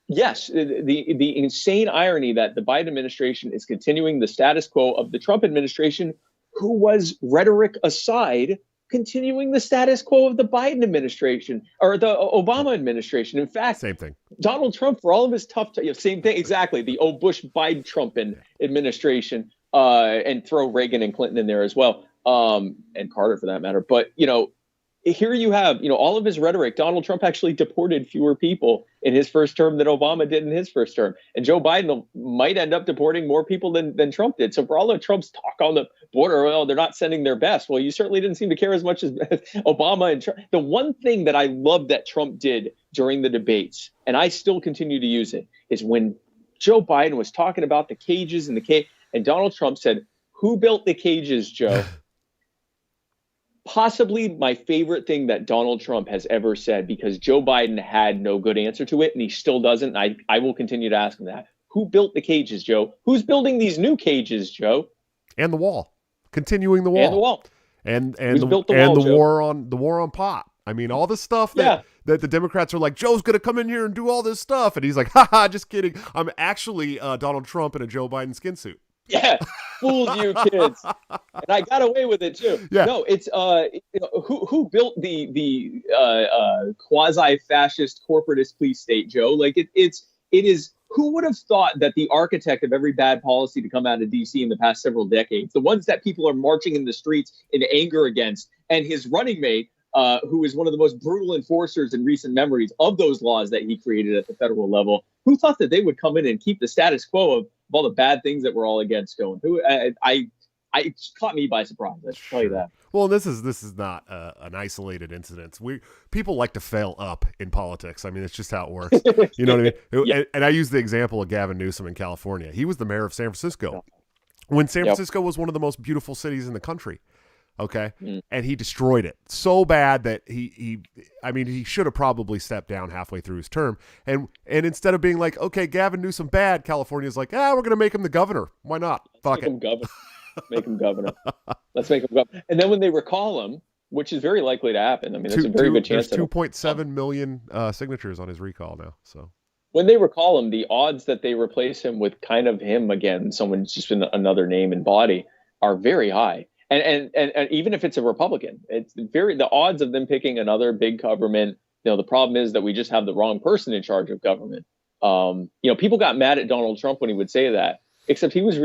yes, the insane irony that the Biden administration is continuing the status quo of the Trump administration, who was, rhetoric aside, continuing the status quo of the Biden administration or the Obama administration. In fact, same thing. Donald Trump, for all of his tough, same thing, exactly. The Bush Biden Trump administration, and throw Reagan and Clinton in there as well, and Carter for that matter. But here you have, all of his rhetoric. Donald Trump actually deported fewer people in his first term than Obama did in his first term. And Joe Biden might end up deporting more people than Trump did. So for all of Trump's talk on the border, well, they're not sending their best. Well, you certainly didn't seem to care as much as Obama and Trump. The one thing that I love that Trump did during the debates, and I still continue to use it, is when Joe Biden was talking about the cages and Donald Trump said, "Who built the cages, Joe?" Possibly my favorite thing that Donald Trump has ever said, because Joe Biden had no good answer to it, and he still doesn't. And I will continue to ask him that. Who built the cages, Joe? Who's building these new cages, Joe? And the wall. Continuing the wall. And the wall. And the war on pot. I mean, all the stuff that the Democrats are like, Joe's going to come in here and do all this stuff. And he's like, haha, just kidding. I'm actually Donald Trump in a Joe Biden skin suit. Yeah, fooled you kids, and I got away with it too. Yeah. No, it's who built the quasi-fascist corporatist police state, Joe? Like it is. Who would have thought that the architect of every bad policy to come out of DC in the past several decades, the ones that people are marching in the streets in anger against, and his running mate, who is one of the most brutal enforcers in recent memories of those laws that he created at the federal level, who thought that they would come in and keep the status quo of all the bad things that we're all against going? It caught me by surprise. I should tell you that. Well, this is not an isolated incident. People like to fail up in politics. I mean, it's just how it works. You know what I mean? Yeah. And I use the example of Gavin Newsom in California. He was the mayor of San Francisco when San Francisco was one of the most beautiful cities in the country. Okay. And he destroyed it so bad that he should have probably stepped down halfway through his term. And instead of being like, okay, Gavin Newsom bad, California's like, we're going to make him the governor. Why not? Fuck it. Make him governor. Let's make him governor. And then when they recall him, which is very likely to happen. I mean, there's a very good chance. There's 2.7 million signatures on his recall now. So when they recall him, the odds that they replace him with kind of him again, someone's just in another name and body, are very high. And even if it's a Republican, the odds of them picking another big government. The problem is that we just have the wrong person in charge of government. People got mad at Donald Trump when he would say that, except he was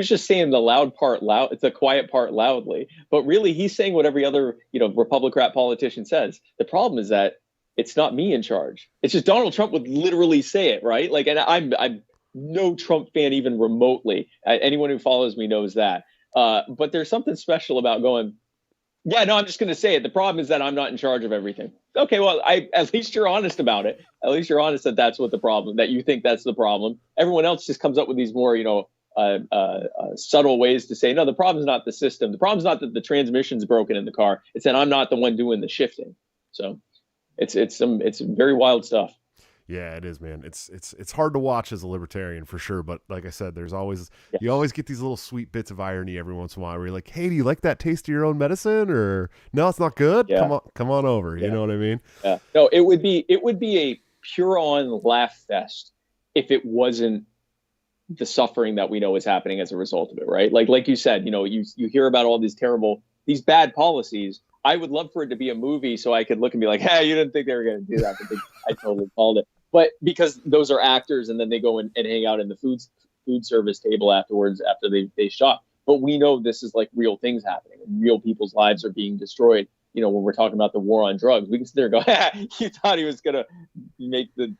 just saying the quiet part loudly. But really, he's saying what every other, Republican politician says. The problem is that it's not me in charge. It's just Donald Trump would literally say it, right? Like, and I'm no Trump fan even remotely. Anyone who follows me knows that. But there's something special about going, yeah, no, I'm just going to say it. The problem is that I'm not in charge of everything. Okay, well, at least you're honest about it. At least you're honest that that's what the problem, that you think that's the problem. Everyone else just comes up with these more, subtle ways to say, no, the problem's not the system. The problem's not that the transmission's broken in the car. It's that I'm not the one doing the shifting. So it's very wild stuff. Yeah, it is, man. It's hard to watch as a libertarian for sure. But like I said, you always get these little sweet bits of irony every once in a while where you're like, hey, do you like that taste of your own medicine? Or no, it's not good. Yeah. Come on over. Yeah. You know what I mean? Yeah. No, it would be a pure on laugh fest if it wasn't the suffering that we know is happening as a result of it, right? Like you said, you hear about all these bad policies. I would love for it to be a movie so I could look and be like, hey, you didn't think they were going to do that, but I totally called it. But because those are actors, and then they go and hang out in the food service table afterwards after they shot. But we know this is like real things happening, and real people's lives are being destroyed. When we're talking about the war on drugs, we can sit there and go, you thought he was going to make the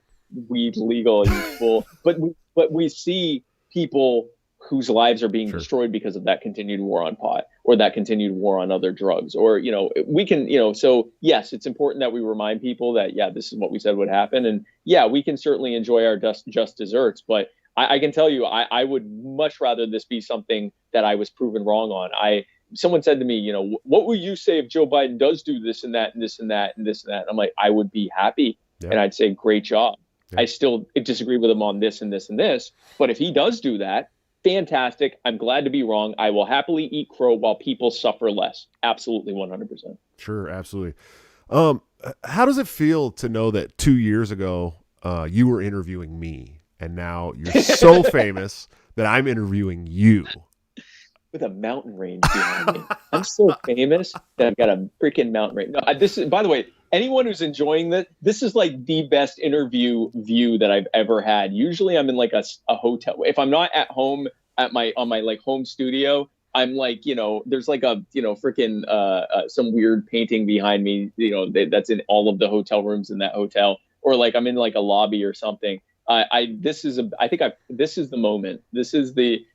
weed legal and fool. But we see people whose lives are being destroyed because of that continued war on pot or that continued war on other drugs. Or, we can, so yes, it's important that we remind people that, yeah, this is what we said would happen. And yeah, we can certainly enjoy our just desserts, but I can tell you, I would much rather this be something that I was proven wrong on. Someone said to me, what will you say if Joe Biden does do this and that and this and that and this and that? And I'm like, I would be happy. Yeah. And I'd say, great job. Yeah. I still disagree with him on this and this and this. But if he does do that, fantastic. I'm glad to be wrong. I will happily eat crow while people suffer less. Absolutely, 100%. Sure, absolutely. How does it feel to know that 2 years ago you were interviewing me, and now you're so famous that I'm interviewing you? With a mountain range behind me. I'm so famous that I've got a freaking mountain range. No, this is, by the way, anyone who's enjoying this is like the best interview view that I've ever had. Usually I'm in like a hotel. If I'm not at home on my like home studio, I'm like, there's like a, freaking some weird painting behind me, that's in all of the hotel rooms in that hotel, or like I'm in like a lobby or something. This is the moment.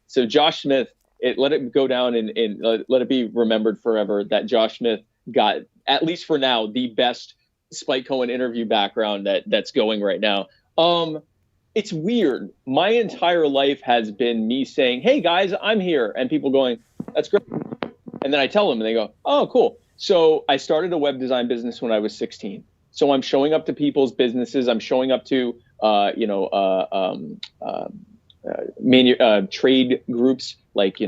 So Josh Smith, let it go down and let it be remembered forever that Josh Smith got, at least for now, the best Spike Cohen interview background that's going right now. It's weird. My entire life has been me saying, hey guys, I'm here. And people going, that's great. And then I tell them and they go, oh, cool. So I started a web design business when I was 16. So I'm showing up to people's businesses. I'm showing up to, trade groups, like,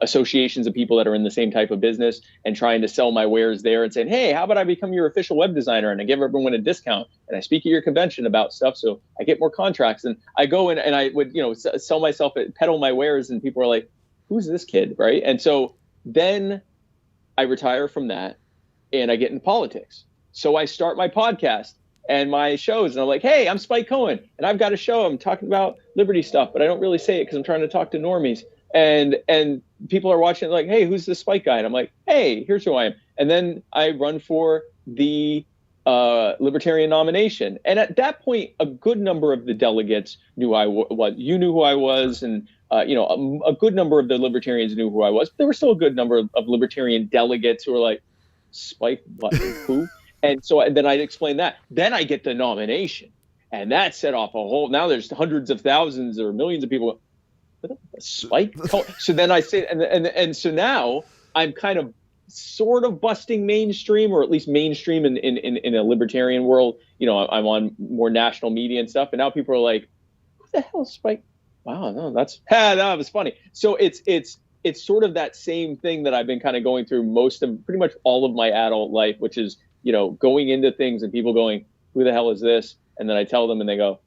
associations of people that are in the same type of business, and trying to sell my wares there and saying, hey, how about I become your official web designer and I give everyone a discount and I speak at your convention about stuff so I get more contracts. And I go in and I would, sell myself, peddle my wares, and people are like, who's this kid, right? And so then I retire from that and I get into politics. So I start my podcast and my shows, and I'm like, hey, I'm Spike Cohen, and I've got a show. I'm talking about liberty stuff, but I don't really say it because I'm trying to talk to normies. And people are watching like, hey, who's this Spike guy? And I'm like, hey, here's who I am. And then I run for the Libertarian nomination. And at that point, a good number of the delegates knew what you knew who I was, and a good number of the Libertarians knew who I was. But there were still a good number of Libertarian delegates who were like, Spike, what, who? And so then I'd explain that. Then I get the nomination, and that set off a whole. Now there's hundreds of thousands or millions of people. Spike. So then I say, and so now I'm kind of sort of busting mainstream, or at least mainstream in a libertarian world. I'm on more national media and stuff, and now people are like, "Who the hell is Spike?" Wow, no, that was funny. So it's it's sort of that same thing that I've been kind of going through pretty much all of my adult life, which is, going into things and people going, who the hell is this? And then I tell them and they go,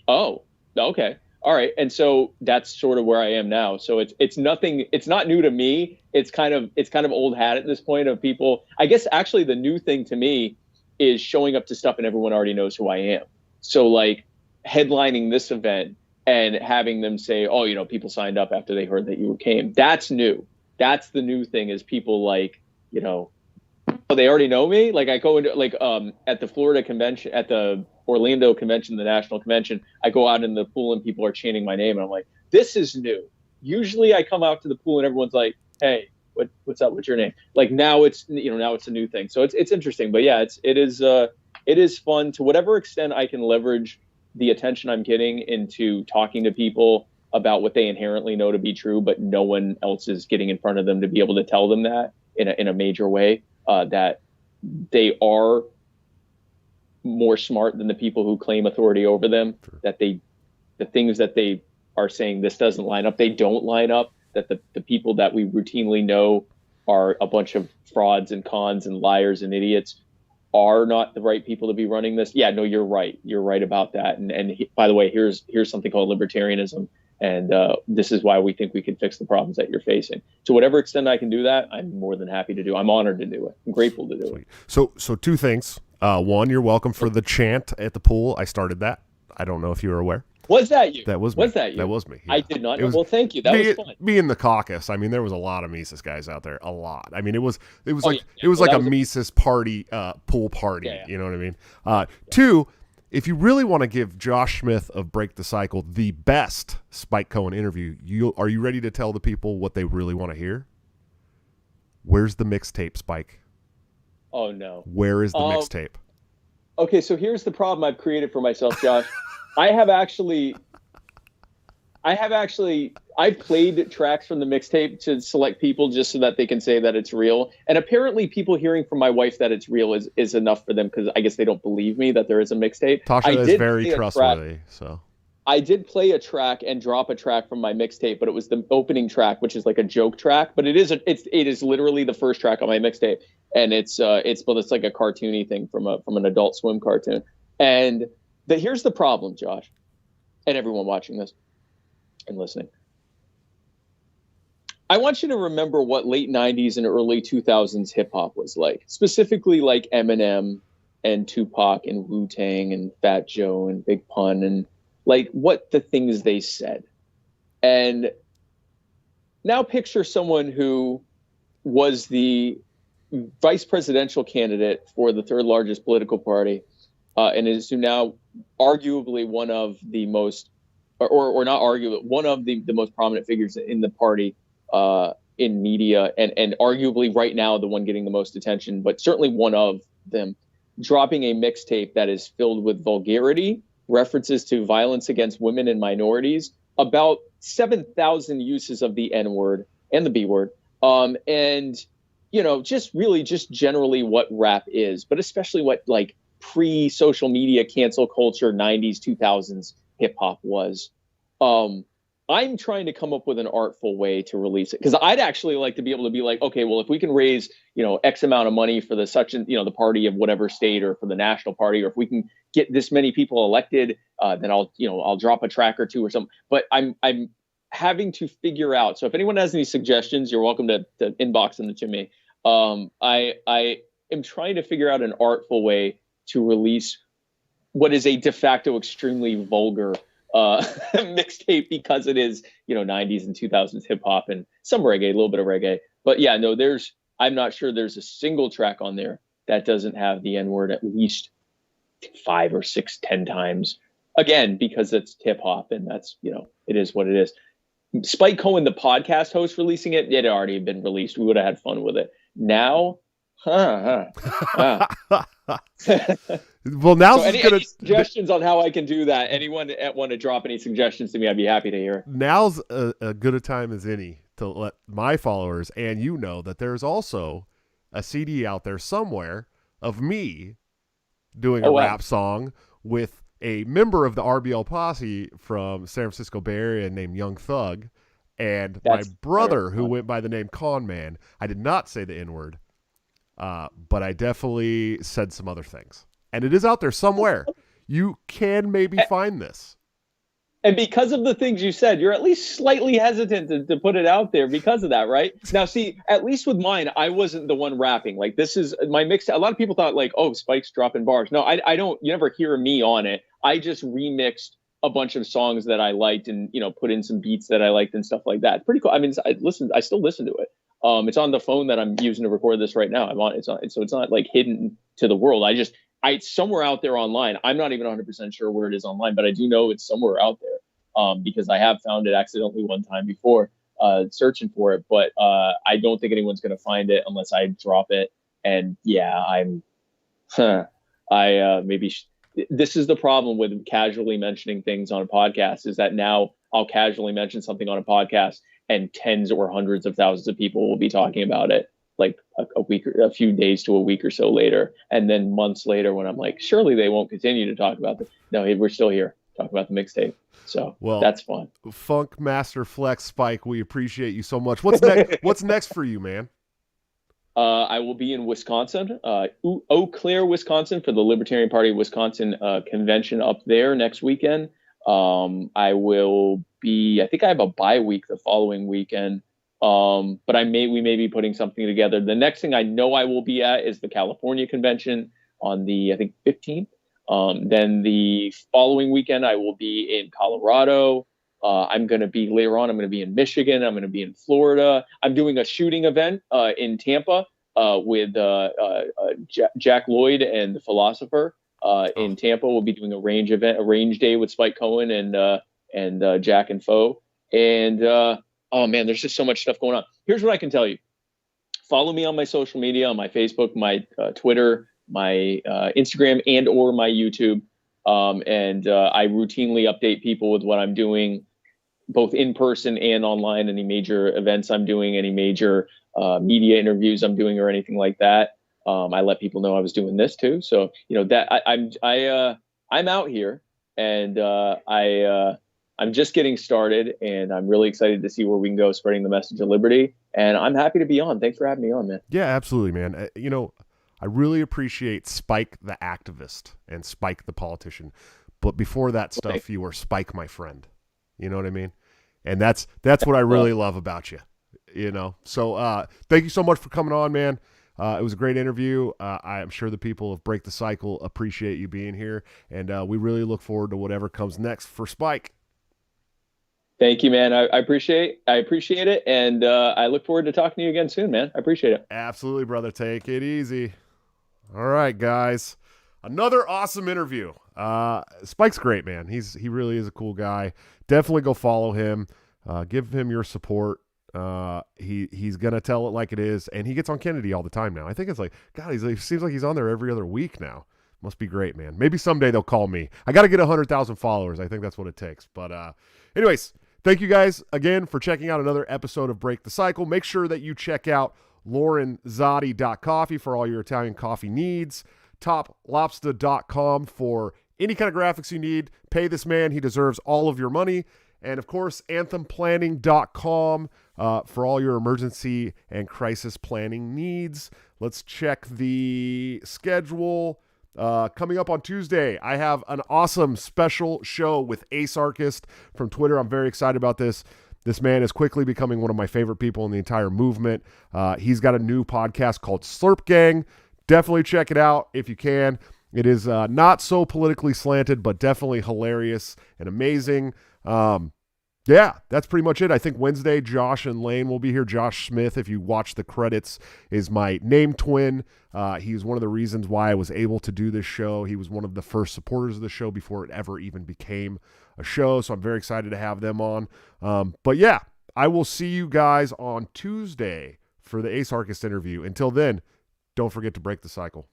oh, okay. All right. And so that's sort of where I am now. So it's nothing, it's not new to me. It's kind of old hat at this point of people. I guess actually the new thing to me is showing up to stuff and everyone already knows who I am. So like headlining this event and having them say, oh, people signed up after they heard that you came. That's new. That's the new thing is people like, they already know me. Like I go into at the Florida convention, at the Orlando convention, the national convention, I go out in the pool and people are chanting my name. And I'm like, this is new. Usually I come out to the pool and everyone's like, hey, what's up? What's your name? Like now it's, now it's a new thing. So it's interesting, but yeah, it is fun to whatever extent I can leverage the attention I'm getting into talking to people about what they inherently know to be true, but no one else is getting in front of them to be able to tell them that in a major way, that they are more smart than the people who claim authority over them, that the things that they are saying, this doesn't line up, they don't line up, that the people that we routinely know are a bunch of frauds and cons and liars and idiots are not the right people to be running this. Yeah, no, you're right. You're right about that. And by the way, here's something called libertarianism. And this is why we think we can fix the problems that you're facing. To whatever extent I can do that, I'm more than happy to do. I'm honored to do it. I'm grateful to do it. So two things. One, you're welcome for the chant at the pool. I started that. I don't know if you were aware. Was that you? That was me. Was that you? That was me. Yeah. I did not know. Well, thank you. That was fun. Me in the caucus. I mean, there was a lot of Mises guys out there. A lot. I mean, it was like a Mises party, pool party. Yeah. You know what I mean? Two, if you really want to give Josh Smith of Break the Cycle the best Spike Cohen interview, are you ready to tell the people what they really want to hear? Where's the mixtape, Spike? Oh no. Where is the mixtape? Okay, so here's the problem I've created for myself, Josh. I've played tracks from the mixtape to select people just so that they can say that it's real. And apparently people hearing from my wife that it's real is enough for them, because I guess they don't believe me that there is a mixtape. Tasha is very trustworthy. So I did play a track and drop a track from my mixtape, but it was the opening track, which is like a joke track. But it is literally the first track on my mixtape. And it's like a cartoony thing from an Adult Swim cartoon. And here's the problem, Josh, and everyone watching this and listening. I want you to remember what late 90s and early 2000s hip hop was like, specifically like Eminem and Tupac and Wu-Tang and Fat Joe and Big Pun, and like what the things they said. And now picture someone who was the vice presidential candidate for the third largest political party, and is now arguably one of the most, or not arguably, one of the most prominent figures in the party, in media, and arguably right now the one getting the most attention, but certainly one of them, dropping a mixtape that is filled with vulgarity, references to violence against women and minorities, about 7,000 uses of the N-word and the B-word, and just generally what rap is, but especially what like pre-social media cancel culture 90s 2000s hip hop was. I'm trying to come up with an artful way to release it, because I'd actually like to be able to be like, okay, well, if we can raise X amount of money for the the party of whatever state, or for the national party, or if we can get this many people elected, then I'll drop a track or two or something. But I'm having to figure out. So if anyone has any suggestions, you're welcome to inbox them to me. I am trying to figure out an artful way to release what is a de facto extremely vulgar mixtape, because it is 90s and 2000s hip hop and some reggae, a little bit of reggae. But yeah, no, I'm not sure there's a single track on there that doesn't have the N-word at least 5 or 6, 10 times. Again, because it's hip hop, and that's it is what it is. Spike Cohen, the podcast host, releasing it had already been released. We would have had fun with it. Now, well, now so any suggestions on how I can do that? Anyone want to drop any suggestions to me? I'd be happy to hear. Now's a good a time as any to let my followers and that there's also a CD out there somewhere of me doing a rap song with a member of the RBL posse from San Francisco Bay Area named Young Thug. And my brother, who fun. went by the name Con Man, I did not say the N-word, but I definitely said some other things. And it is out there somewhere. You can maybe find this. And because of the things you said, you're at least slightly hesitant to put it out there because of that, right? Now, see, at least with mine, I wasn't the one rapping. Like, this is my mix. A lot of people thought, like, oh, Spike's dropping bars. No, I don't. You never hear me on it. I just remixed a bunch of songs that I liked and, put in some beats that I liked and stuff like that. Pretty cool. I mean, I still listen to it. It's on the phone that I'm using to record this right now. So it's not like hidden to the world. It's somewhere out there online. I'm not even 100% sure where it is online, but I do know it's somewhere out there because I have found it accidentally one time before searching for it. But I don't think anyone's going to find it unless I drop it. And yeah, this is the problem with casually mentioning things on a podcast, is that now I'll casually mention something on a podcast and tens or hundreds of thousands of people will be talking about it like a few days to a week or so later. And then months later when I'm like, surely they won't continue to talk about this. No, we're still here talking about the mixtape. So that's fun. Funk Master Flex Spike, we appreciate you so much. What's next? What's next for you, man? I will be in Wisconsin, Eau Claire, Wisconsin, for the Libertarian Party Wisconsin convention up there next weekend. I think I have a bye week the following weekend. But we may be putting something together. The next thing I know I will be at is the California convention on the, I think, 15th. Then the following weekend, I will be in Colorado. I'm going to be in Michigan. I'm going to be in Florida. I'm doing a shooting event in Tampa with Jack Lloyd and the Philosopher in Tampa. We'll be doing a range day with Spike Cohen and Jack and Foe. And oh man, there's just so much stuff going on. Here's what I can tell you. Follow me on my social media, on my Facebook, my Twitter, my Instagram, and or my YouTube. And I routinely update people with what I'm doing, both in person and online, any major events I'm doing, any major media interviews I'm doing or anything like that. I let people know I was doing this too. So, that I'm out here and I'm just getting started, and I'm really excited to see where we can go spreading the message of liberty. And I'm happy to be on. Thanks for having me on, man. Yeah, absolutely, man. I really appreciate Spike the activist and Spike the politician. But before that stuff, you were Spike my friend. You know what I mean? And that's what I really love about you. So thank you so much for coming on, man. It was a great interview. I'm sure the people of Break the Cycle appreciate you being here. And we really look forward to whatever comes next for Spike. Thank you, man. I appreciate it. And I look forward to talking to you again soon, man. I appreciate it. Absolutely, brother. Take it easy. All right, guys. Another awesome interview. Spike's great, man. He really is a cool guy. Definitely go follow him. Give him your support. He's going to tell it like it is. And he gets on Kennedy all the time now. I think it's like, God, he seems like he's on there every other week now. Must be great, man. Maybe someday they'll call me. I got to get 100,000 followers. I think that's what it takes. But anyways, thank you guys again for checking out another episode of Break the Cycle. Make sure that you check out LaurenZotti.coffee for all your Italian coffee needs. TopLobster.com for any kind of graphics you need. Pay this man. He deserves all of your money. And, of course, AnthemPlanning.com for all your emergency and crisis planning needs. Let's check the schedule. Coming up on Tuesday, I have an awesome special show with Ace Archist from Twitter. I'm very excited about this. This man is quickly becoming one of my favorite people in the entire movement. He's got a new podcast called Slurp Gang. Definitely check it out if you can. It is not so politically slanted, but definitely hilarious and amazing. Yeah, that's pretty much it. I think Wednesday, Josh and Lane will be here. Josh Smith, if you watch the credits, is my name twin. He's one of the reasons why I was able to do this show. He was one of the first supporters of the show before it ever even became a show, so I'm very excited to have them on. But yeah, I will see you guys on Tuesday for the Ace Archist interview. Until then, don't forget to break the cycle.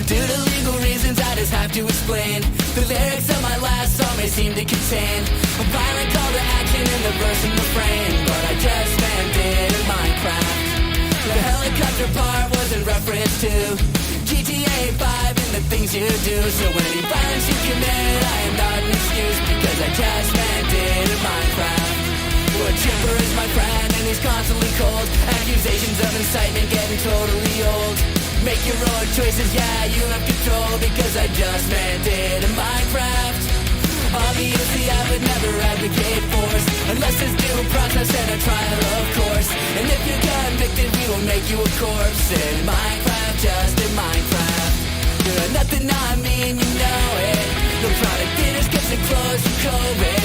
Due to legal reasons, I just have to explain. The lyrics of my last song may seem to contain a violent call to action in the verse and refrain, but I just landed in Minecraft. The helicopter part was is too. GTA 5 and the things you do. So any violence you commit, I am not an excuse, because I just spent it in Minecraft. Well, Chipper is my friend and he's constantly cold. Accusations of incitement getting totally old. Make your own choices, yeah, you have control, because I just spent it in Minecraft. Obviously I would never advocate force, unless there's due process and a trial, of course. And if you're convicted, we will make you a corpse in Minecraft, just in Minecraft. You're nothing on me and you know it. No product dinners, gets and clothes from COVID.